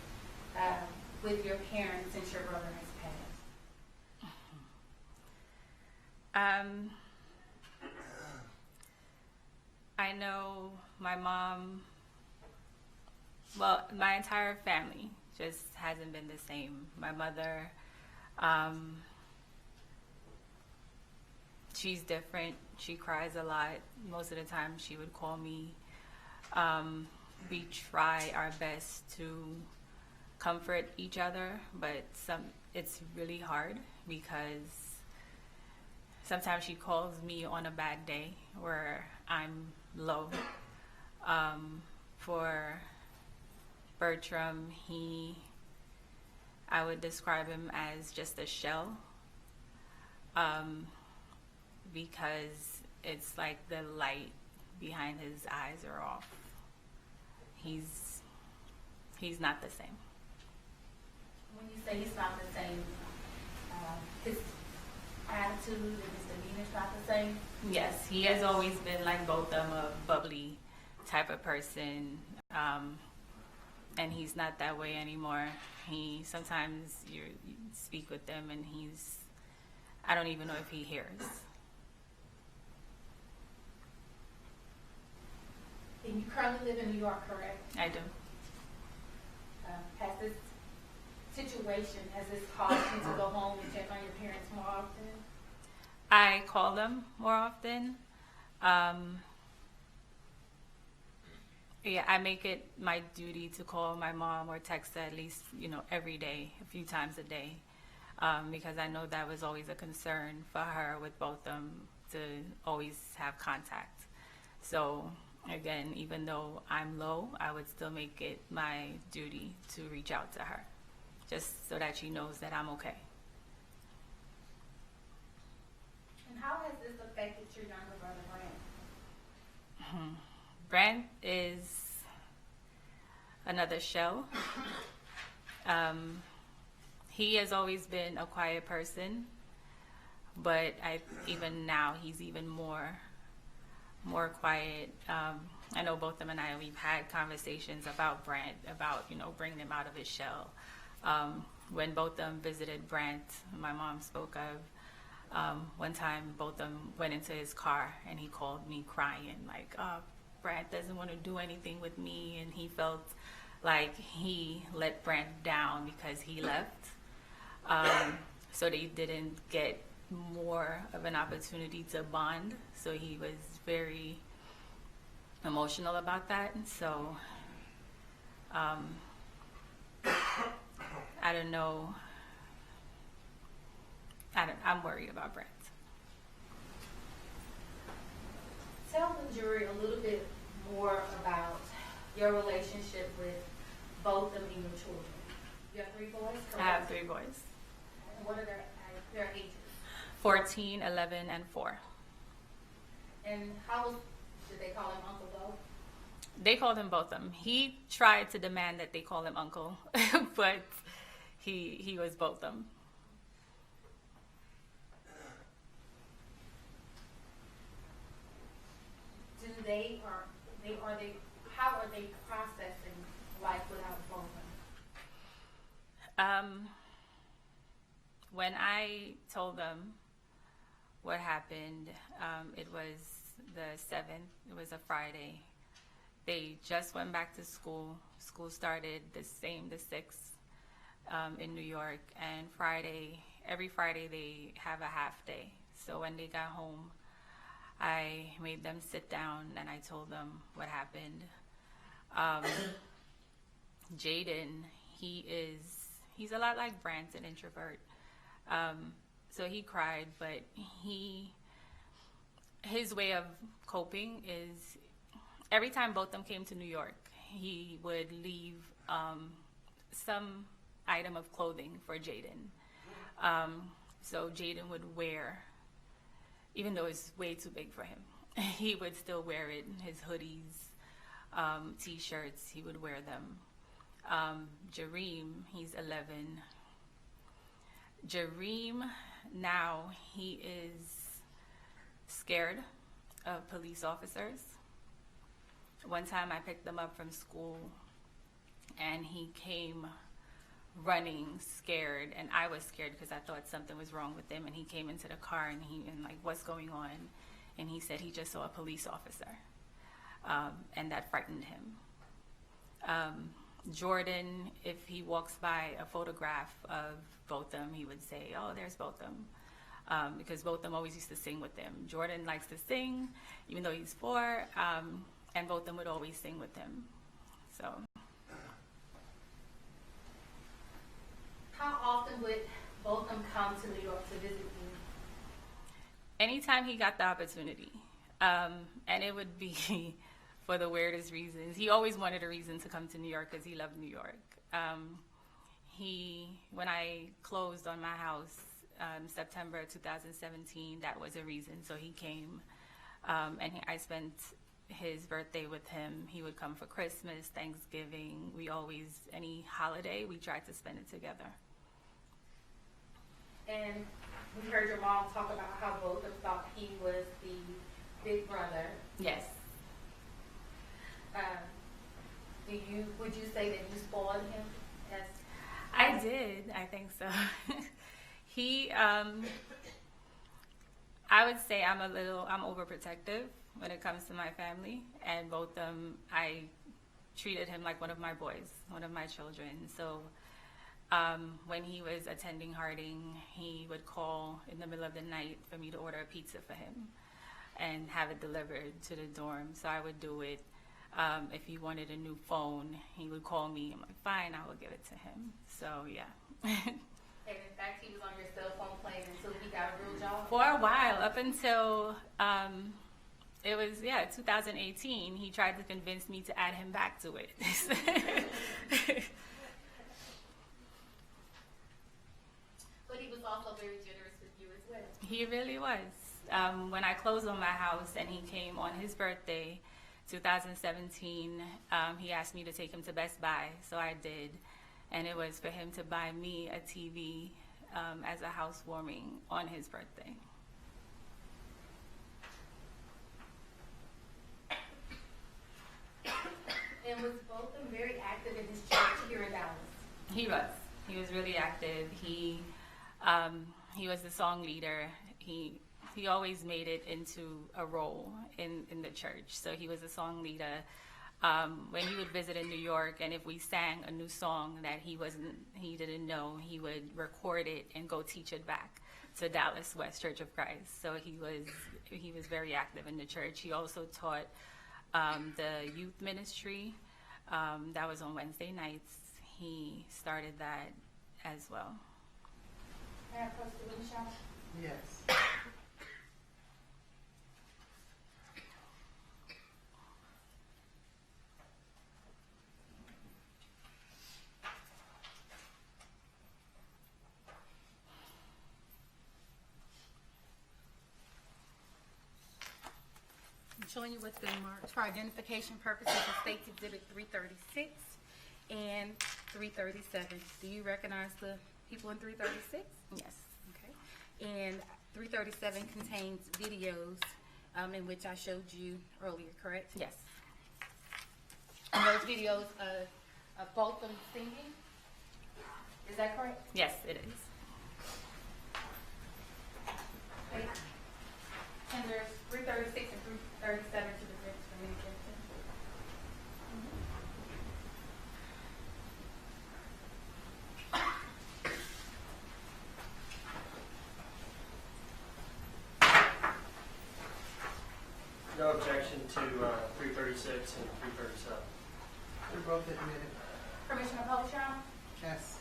with your parents since your brother has passed. I know my mom, well, my entire family just hasn't been the same. My mother, she's different. She cries a lot. Most of the time she would call me. We try our best to comfort each other, but it's really hard because sometimes she calls me on a bad day where I'm low. For Bertram, I would describe him as just a shell, because it's like the light behind his eyes are off. He's not the same. When you say he's not the same, his attitude and his demeanor's not the same? Yes, he has always been like both of them, a bubbly type of person, and he's not that way anymore. Sometimes you speak with him and I don't even know if he hears. And you currently live in New York, correct? I do. Has this caused you to go home and check on your parents more often? I call them more often. Yeah, I make it my duty to call my mom or text her at least, every day, a few times a day, because I know that was always a concern for her with both of them, to always have contact. So again, even though I'm low, I would still make it my duty to reach out to her, just so that she knows that I'm okay. And how has this affected your younger brother, Brand? Brand is another shell. He has always been a quiet person, but even now he's even more quiet. I know both him and we've had conversations about Brand, about bringing him out of his shell. When both of them visited Brand, my mom spoke of one time both of them went into his car and he called me crying like, Brad doesn't want to do anything with me, and he felt like he let Brand down because he left. So they didn't get more of an opportunity to bond. So he was very emotional about that. And so I don't know. I'm worried about Brand. Tell the jury a little bit more about your relationship with both of your children. You have 3 boys? I have 3 boys. And what are their ages? 14, 11, and 4. And did they call him Uncle Bo? They called him both of them. He tried to demand that they call him Uncle, but he was both of them. How are they processing life without both of them? When I told them what happened, it was the 7th. It was a Friday. They just went back to school. School started the 6th in New York, and every Friday they have a half day. So when they got home, I made them sit down and I told them what happened. Jaden, he's a lot like Brand, an introvert. So he cried, but his way of coping is every time both of them came to New York, he would leave some item of clothing for Jaden. So Jaden would wear, even though it's way too big for him, he would still wear it. His hoodies, t-shirts, he would wear them. Jareem, he's 11. Jareem, now he is scared of police officers. One time I picked them up from school and he came running scared, and I was scared because I thought something was wrong with him, and he came into the car and like, what's going on? And he said he just saw a police officer, and that frightened him. Jordan, if he walks by a photograph of both of them, he would say, oh, there's both of them, because both of them always used to sing with him. Jordan likes to sing, even though he's 4, and both of them would always sing with him. So. How often would Botham come to New York to visit you? Anytime he got the opportunity. And it would be for the weirdest reasons. He always wanted a reason to come to New York because he loved New York. When I closed on my house, September 2017, that was a reason. So he came, and I spent his birthday with him. He would come for Christmas, Thanksgiving. Any holiday, we tried to spend it together. And we heard your mom talk about how Botham thought he was the big brother. Yes. Would you say that you spoiled him? As I did. I think so. I would say I'm overprotective when it comes to my family, and I treated him like one of my boys, one of my children. So when he was attending Harding, he would call in the middle of the night for me to order a pizza for him and have it delivered to the dorm. So I would do it. If he wanted a new phone, he would call me. I'm like, fine, I will give it to him. So, yeah. And in fact, he was on your cell phone plan until he got a real job? For a while, up until it was, 2018, he tried to convince me to add him back to it. But he was also very generous with you as well. He really was. When I closed on my house and he came on his birthday, 2017, he asked me to take him to Best Buy, so I did. And it was for him to buy me a TV as a housewarming on his birthday. And was Botham very active in his church here in Dallas? He was. He was really active. He was the song leader. He always made it into a role in the church. So he was a song leader. When he would visit in New York, and if we sang a new song that he didn't know, he would record it and go teach it back to Dallas West Church of Christ. So he was very active in the church. He also taught the youth ministry that was on Wednesday nights. He started that as well. May I approach the witness shop? Yes. I'm showing you what's been marked for identification purposes of State Exhibit 336 and 337. Do you recognize the people in 336? Yes. Okay. And 337 contains videos in which I showed you earlier, correct? Yes. And those videos of both of them singing? Is that correct? Yes, it is. Okay. And there's 336 and 337 to the bridge for me. No objection to 336 and 337. They're both admitted. Permission to publish, Your Honor? Yes.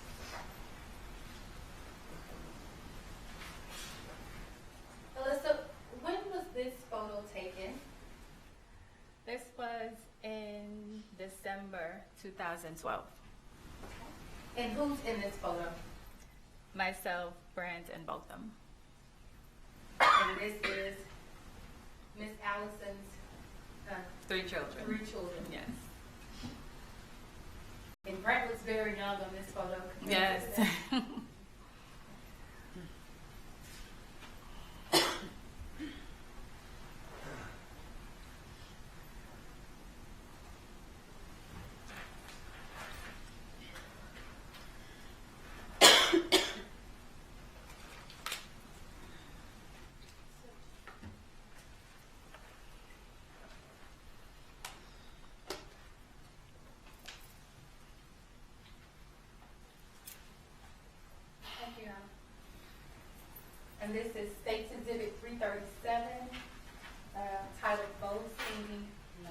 Alyssa, when was this photo taken? This was in December 2012. And who's in this photo? Myself, Brand, and Botham. And this is Miss Allison's 3 children. 3 children. Yes. And Brent looks very young on this photo. Yes. Thank you, Your Honor. And this is State's Exhibit 337, titled Bold Singing No.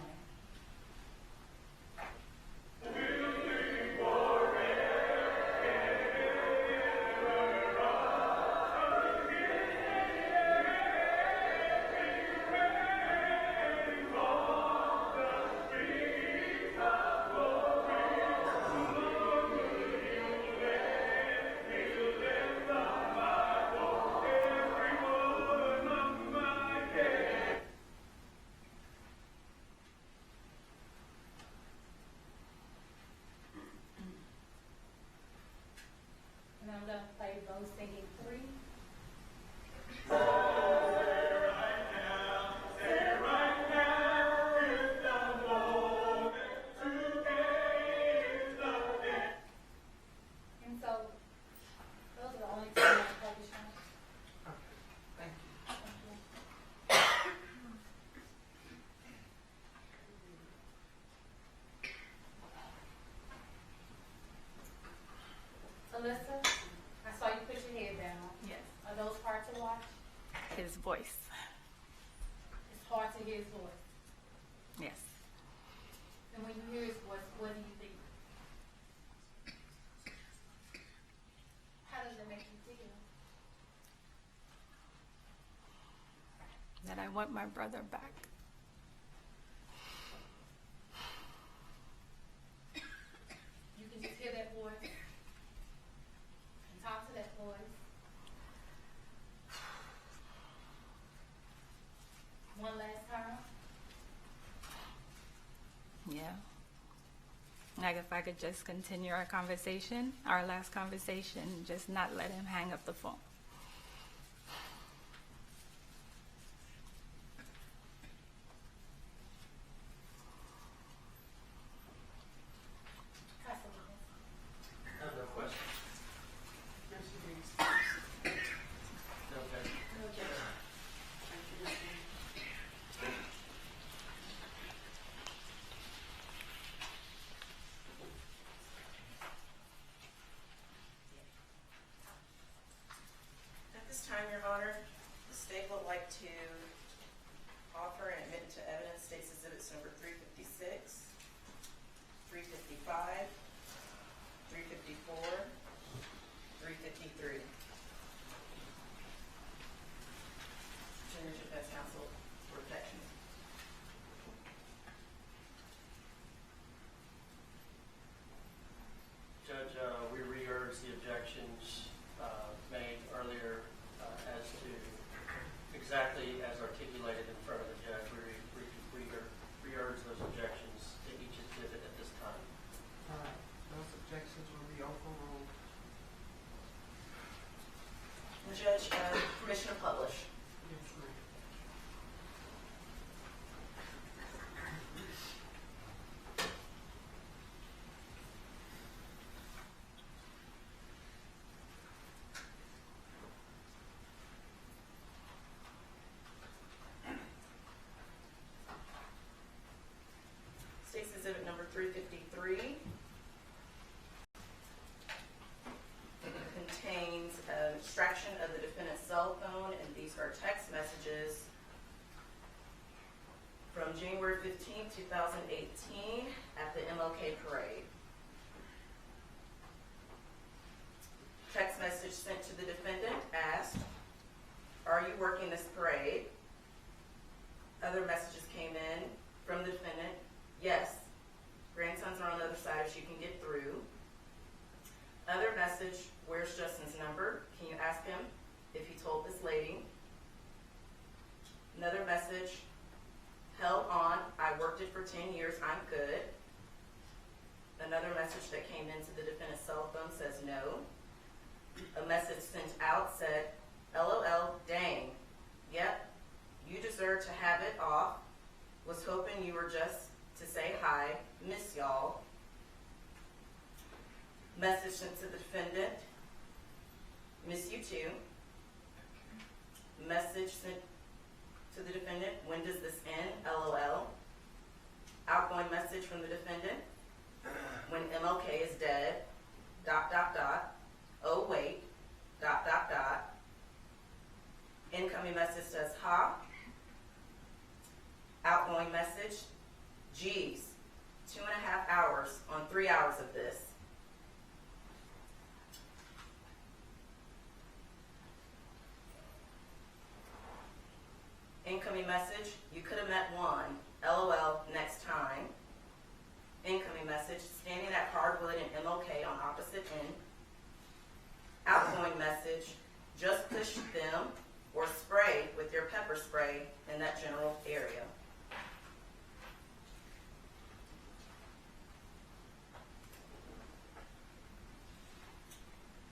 hear his voice? Yes. And when you hear his voice, what do you think? How does it make you feel? That I want my brother back. You can just hear that voice and talk to that voice. One last time. Yeah. Like if I could just continue our conversation, our last conversation, just not let him hang up the phone. I have no questions. Mr. Dees. No, Judge. Okay. Thank you, Mr. Dees. At this time, Your Honor, the state would like to offer and admit into evidence State's Exhibits number 356, 355, 354, 353. Junior Defense Counsel for protection. Judge, we re-urge the objections made earlier as to exactly as articulated in front of the judge. We re-urge those objections to each exhibit at this time. All right, those objections will be overruled. Judge, permission to publish. Yes, ma'am. State's Exhibit number 353 contains an extraction of the defendant's cell phone, and these are text messages from January 15, 2018 at the MLK parade. Text message sent to the defendant asked, "Are you working this parade?" Other messages came in from the defendant. "Yes, grandsons are on the other side if you can get through." Other message, "Where's Justin's number? Can you ask him if he told this lady?" Another message, "Held on, I worked it for 10 years, I'm good." Another message that came into the defendant's cell phone says no. A message sent out said, "LOL, dang, yep, you deserve to have it off. Was hoping you were just to say hi, miss y'all." Message sent to the defendant, "Miss you too." Message sent to the defendant, "When does this end? LOL." Outgoing message from the defendant, "When MLK is dead, ... Oh wait, ... Incoming message says, "Ha." Outgoing message, "Geez, 2.5 hours on 3 hours of this." Incoming message, "You could have met one. LOL, next time." Incoming message, "Standing at hardwood and MLK on opposite end." Outgoing message, "Just push them or spray with your pepper spray in that general area."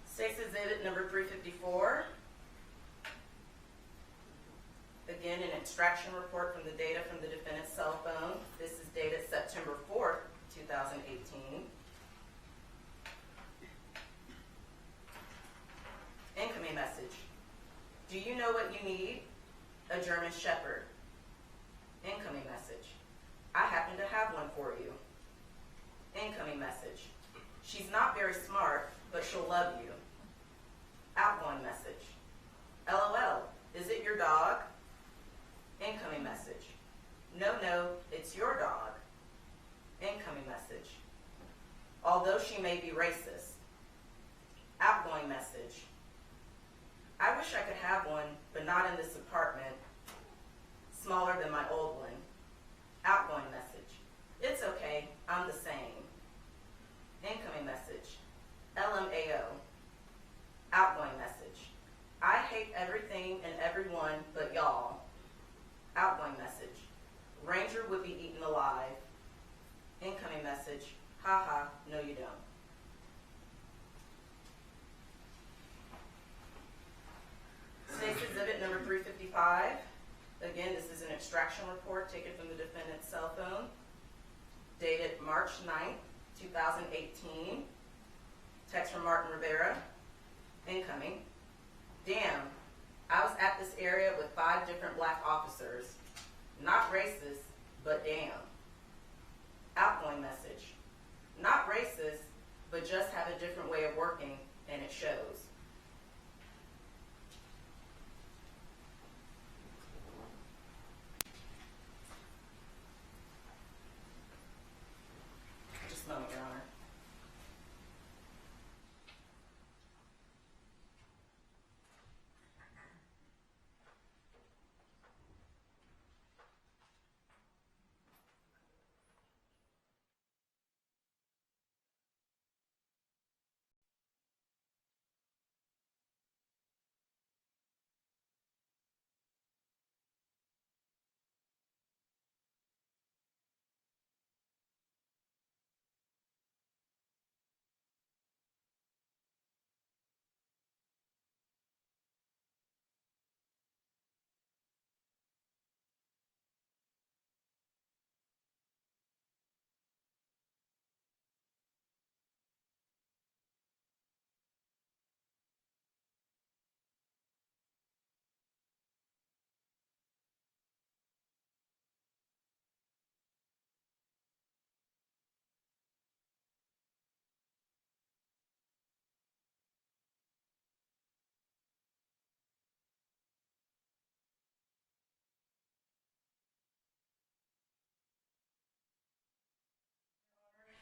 State's Exhibit number 354. Again, an extraction report from the data from the defendant's cell phone. This is dated September 4th, 2018. Incoming message, "Do you know what you need? A German Shepherd." Incoming message, "I happen to have one for you." Incoming message, "She's not very smart, but she'll love you." Outgoing message, "LOL, is it your dog?" Incoming message, No, no, it's your dog. Incoming message. Although she may be racist. Outgoing message. I wish I could have one, but not in this apartment. Smaller than my old one. Outgoing message. It's okay, I'm the same. Incoming message. LMAO. Outgoing message. I hate everything and everyone but y'all. Outgoing message. Ranger would be eaten alive. Incoming message. Haha, no you don't. State's Exhibit number 355. Again, this is an extraction report taken from the defendant's cell phone, dated March 9th, 2018. Text from Martin Rivera. Incoming. Damn, I was at this area with 5 different black officers. Not racist, but damn. Outgoing message. Not racist, but just have a different way of working, and it shows. Just a moment, Your Honor.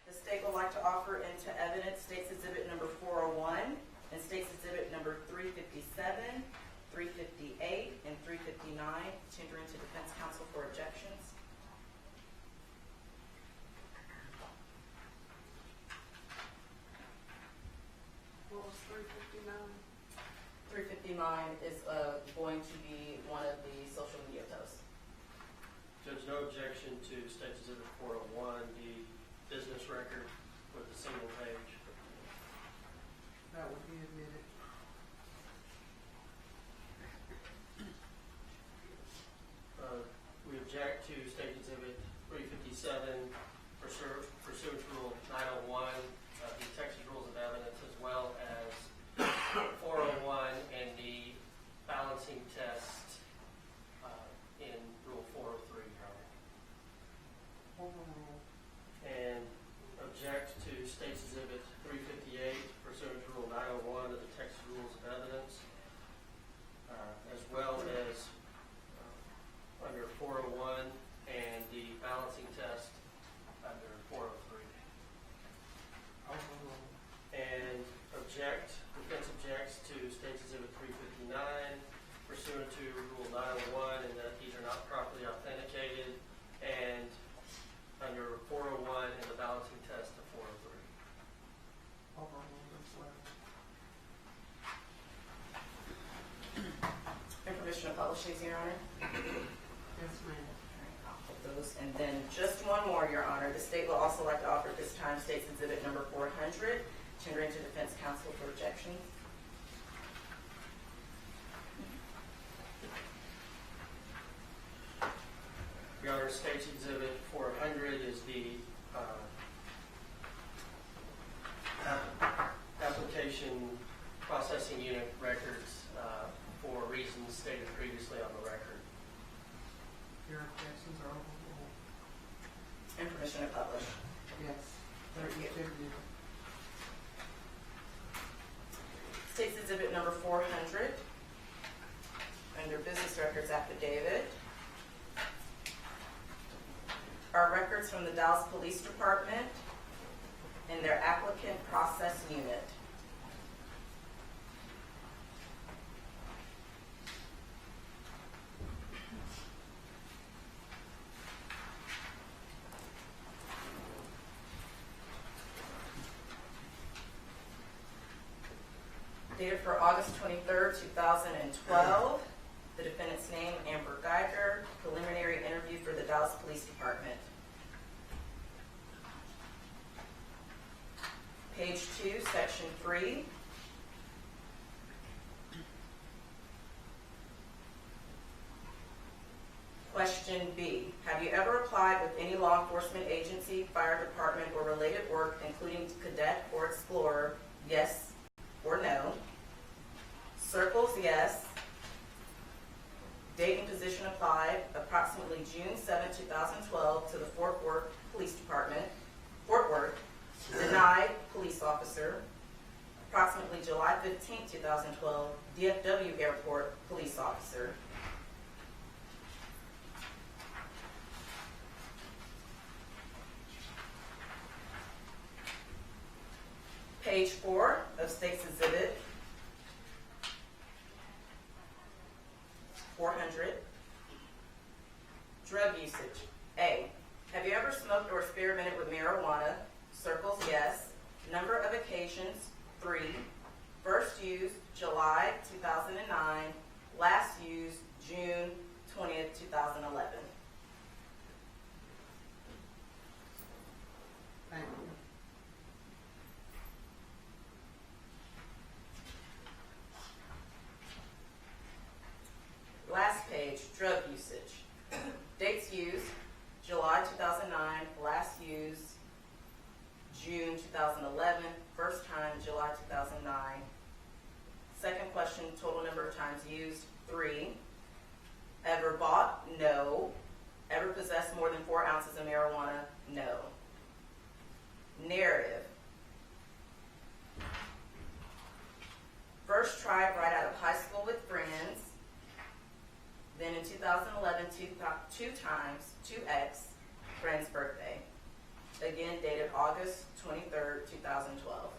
The state would like to offer into evidence State's Exhibit number 401 and State's Exhibit number 357, 358, and 359, tendering to defense counsel for objections. What was 359? 359 is going to be one of the social media posts. Judge, no objection to State's Exhibit 401, the business record with a single page. That would be admitted. We object to State Exhibit 357 pursuant to Rule 901 of the Texas Rules of Evidence, as well as 401 and the balancing test in Rule 403, Your Honor. Overruled. And object to State's Exhibit 358 pursuant to Rule 901 of the Texas Rules of Evidence, as well as under 401 and the balancing test under 403. Overruled. And defense objects to State's Exhibit 359 pursuant to Rule 901 and that these are not properly authenticated, and under 401 and the balancing test of 403. Overruled as well. And permission to publish these, Your Honor? Yes, ma'am. I'll put those. And then just one more, Your Honor. The state will also like to offer at this time State's Exhibit number 400, tendering to defense counsel for objection. Your Honor, State's Exhibit 400 is the application processing unit records for reasons stated previously on the record. Your objections are overruled. And permission to publish. Yes. They're admitted. State's Exhibit number 400, under business records affidavit, records from the Dallas Police Department and their applicant process unit. Dated for August 23rd, 2012. The defendant's name, Amber Geiger. Preliminary interview for the Dallas Police Department. Page 2, Section 3. Question B. Have you ever applied with any law enforcement agency, fire department, or related work, including cadet or explorer? Yes or no? Circles, yes. Date and position applied, approximately June 7, 2012, to the Fort Worth Police Department. Fort Worth. Denied, police officer. Approximately July 15, 2012, DFW Airport, police officer. Page 4 of State's Exhibit 400. Drug usage. A. Have you ever smoked or experimented with marijuana? Circles, yes. Number of occasions, 3. First used, July 2009. Last used, June 20th, 2011. Thank you. Last page, drug usage. Dates used, July 2009. Last used, June 2011. First time, July 2009. Second question, total number of times used, 3. Ever bought? No. Ever possessed more than 4 ounces of marijuana? No. Narrative. First tried right out of high school with friends. Then in 2011, two times, 2X, friend's birthday. Again, dated August 23rd, 2012.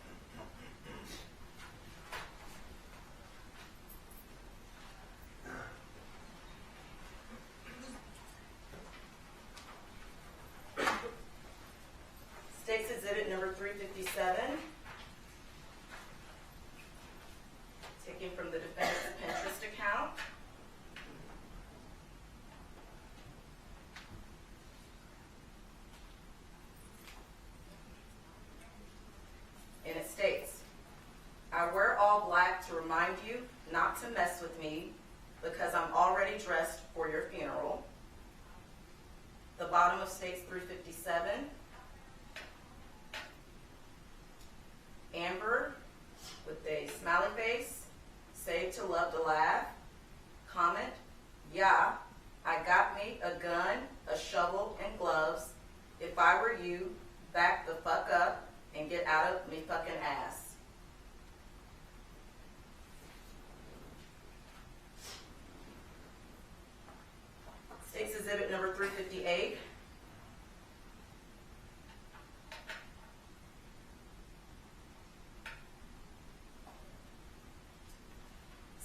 State's Exhibit number 357, taken from the defendant's Pinterest account. And it states, I wear all black to remind you not to mess with me because I'm already dressed for your funeral. The bottom of States 357. Amber with a smiley face, saved to love to laugh. Comment, yeah, I got me a gun, a shovel, and gloves. If I were you, back the fuck up and get out of me fucking ass. State's Exhibit number 358.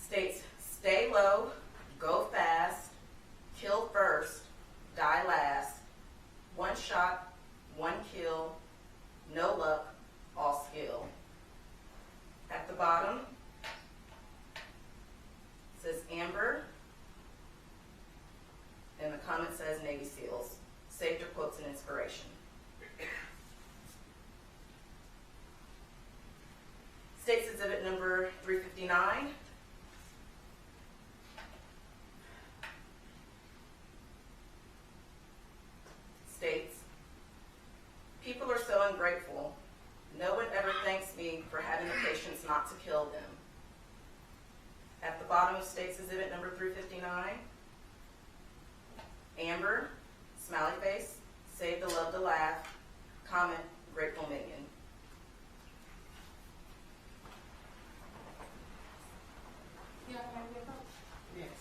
States, stay low, go fast, kill first, die last. 1 shot, 1 kill, no luck, all skill. At the bottom, it says Amber, and the comment says Navy SEALs. Saved her quotes and inspiration. State's Exhibit number 359. States, people are so ungrateful. No one ever thanks me for having the patience not to kill them. At the bottom of State's Exhibit number 359, Amber, smiley face, save the love to laugh, comment, grateful minion. Yeah, can I get a vote? Yes.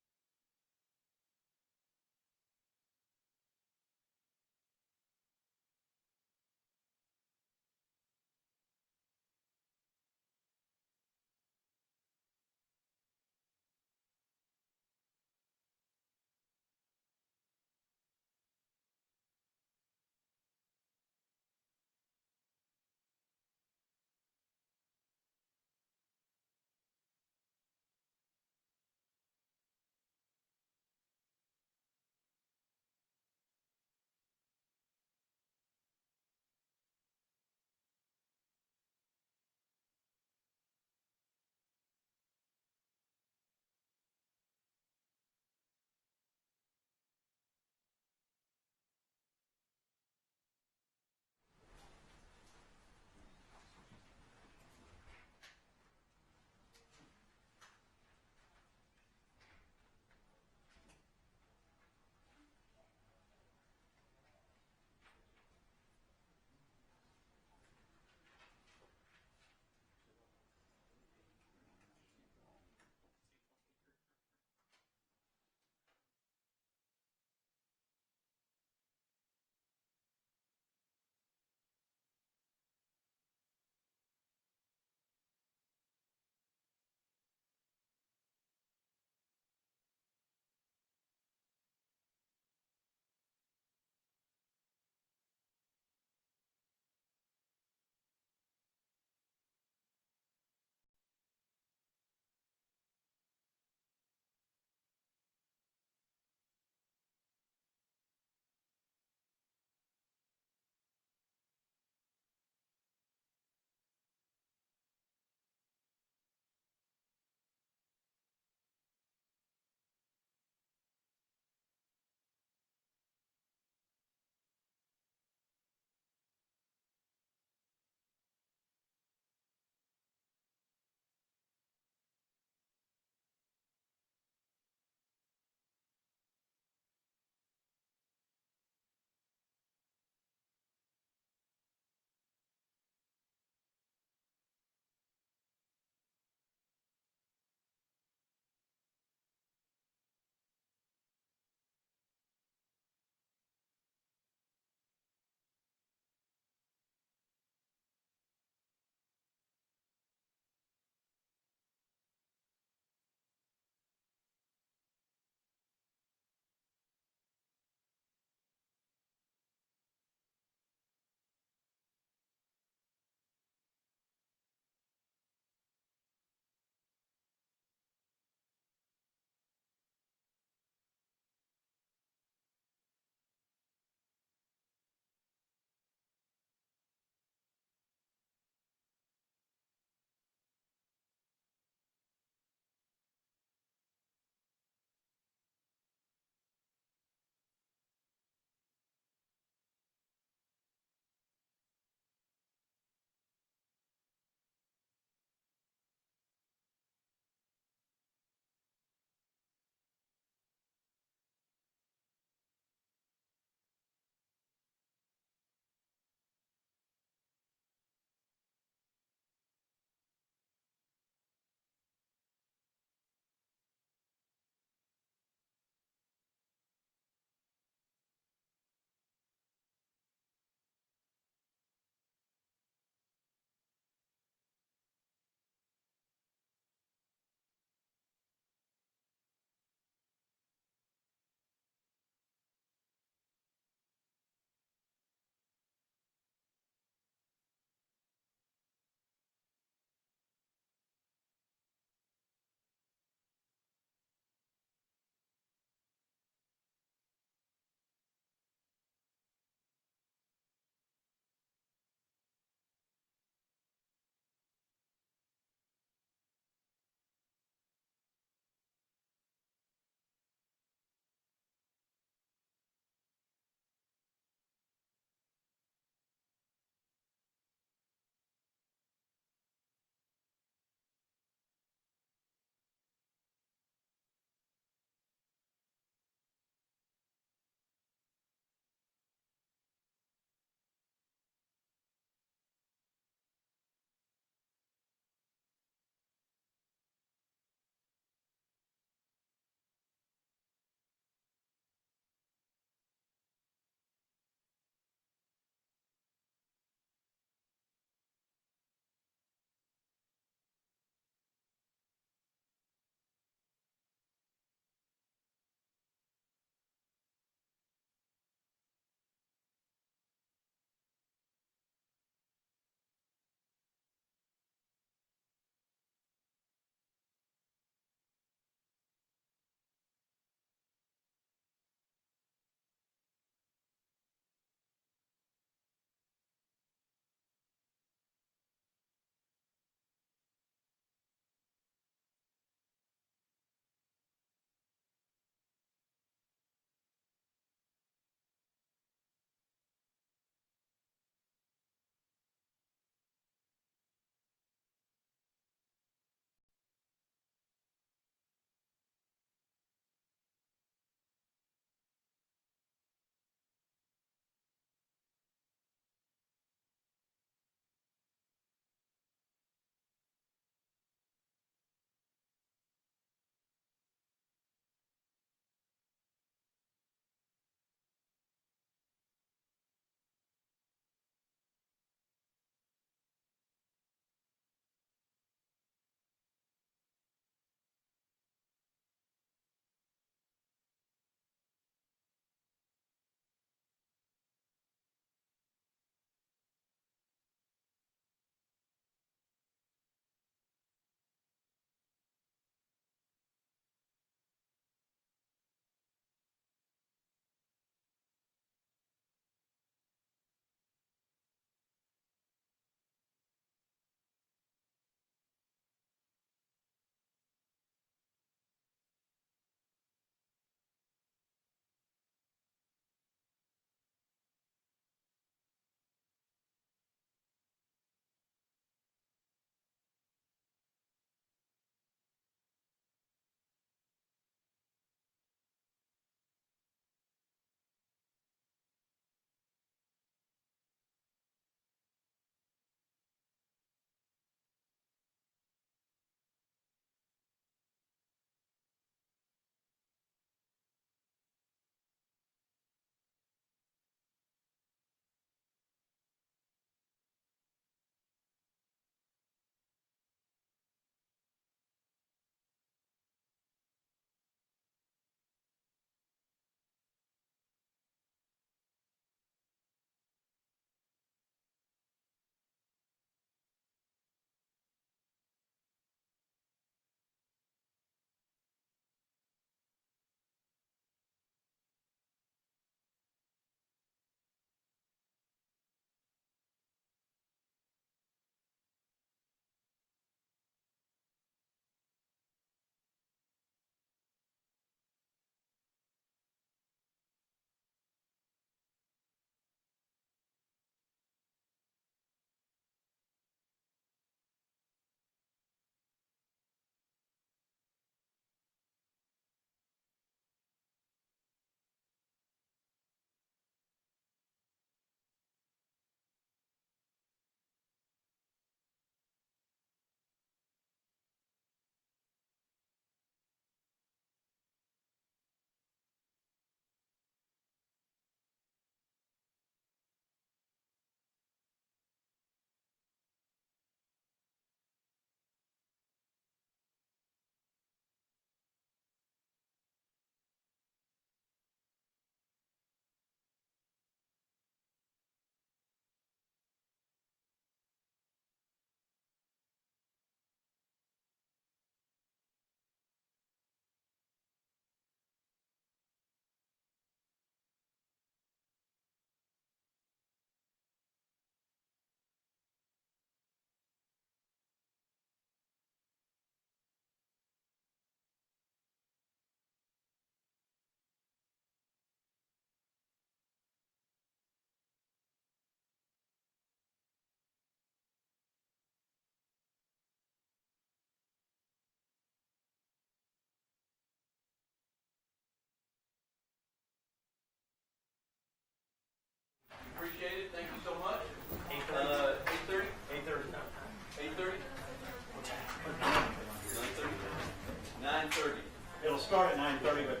start at 9:30, but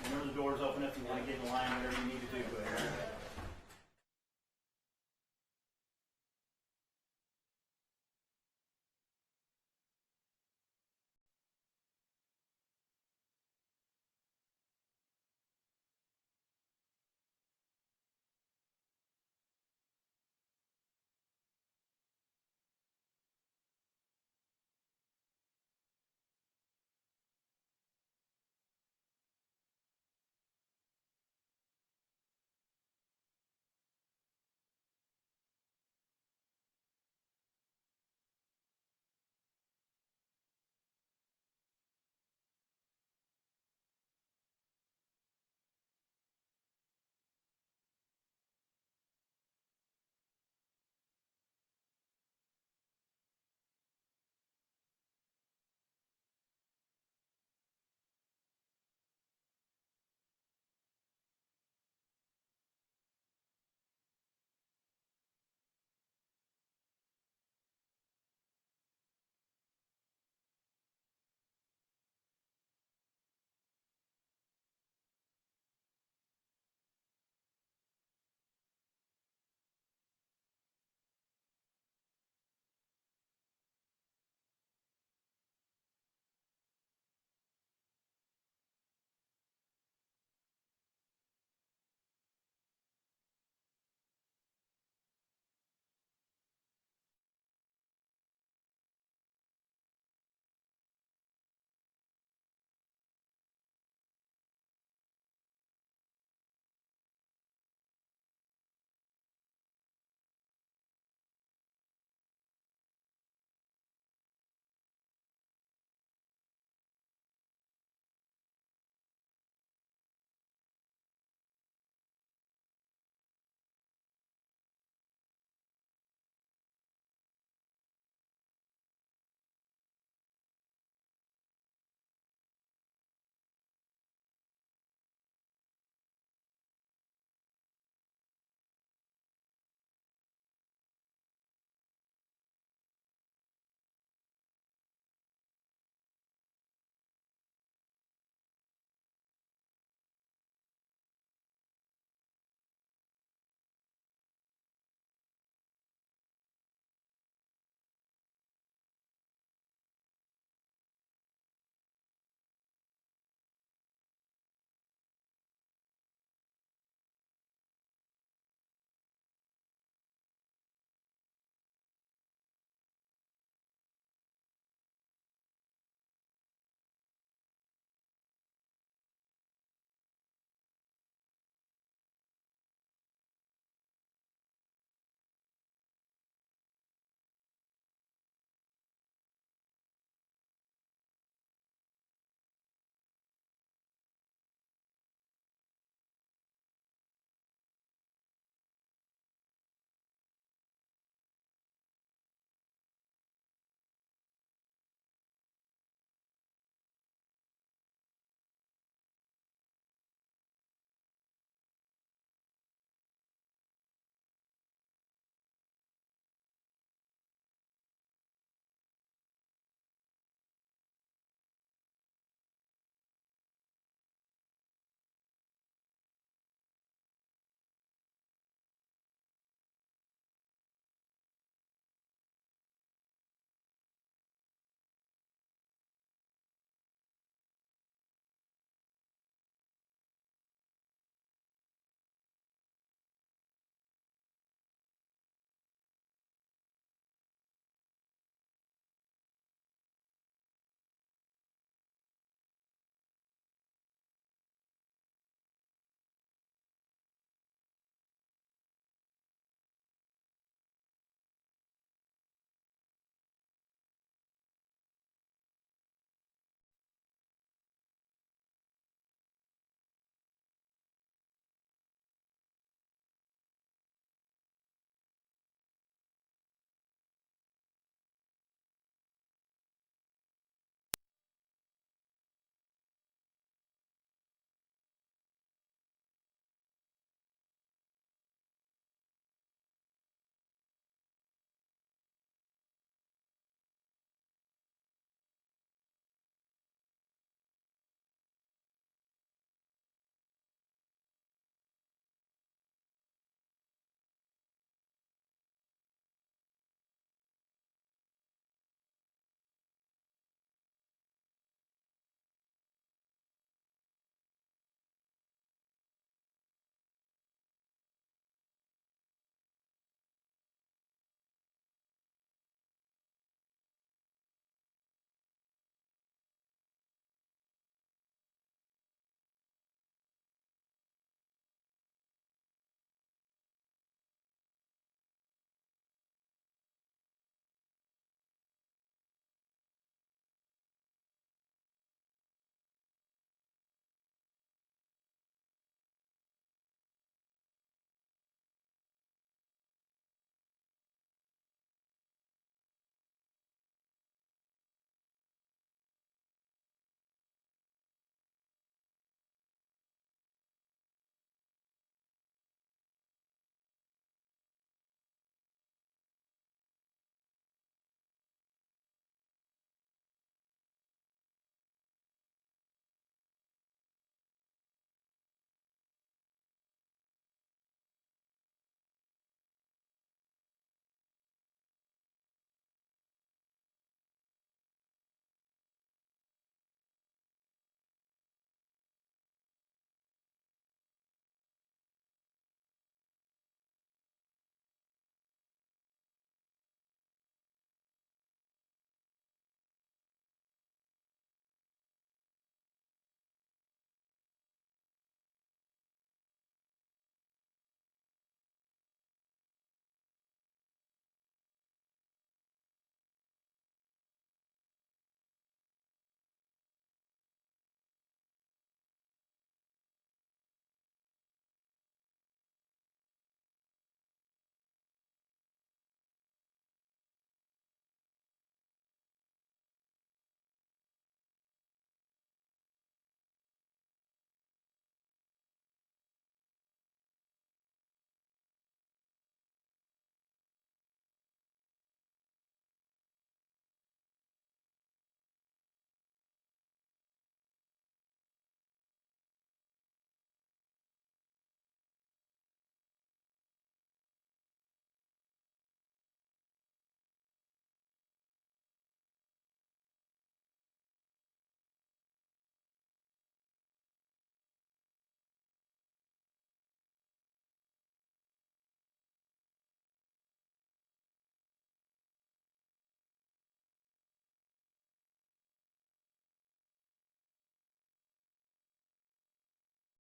remember the doors open if you want to get in line, whatever you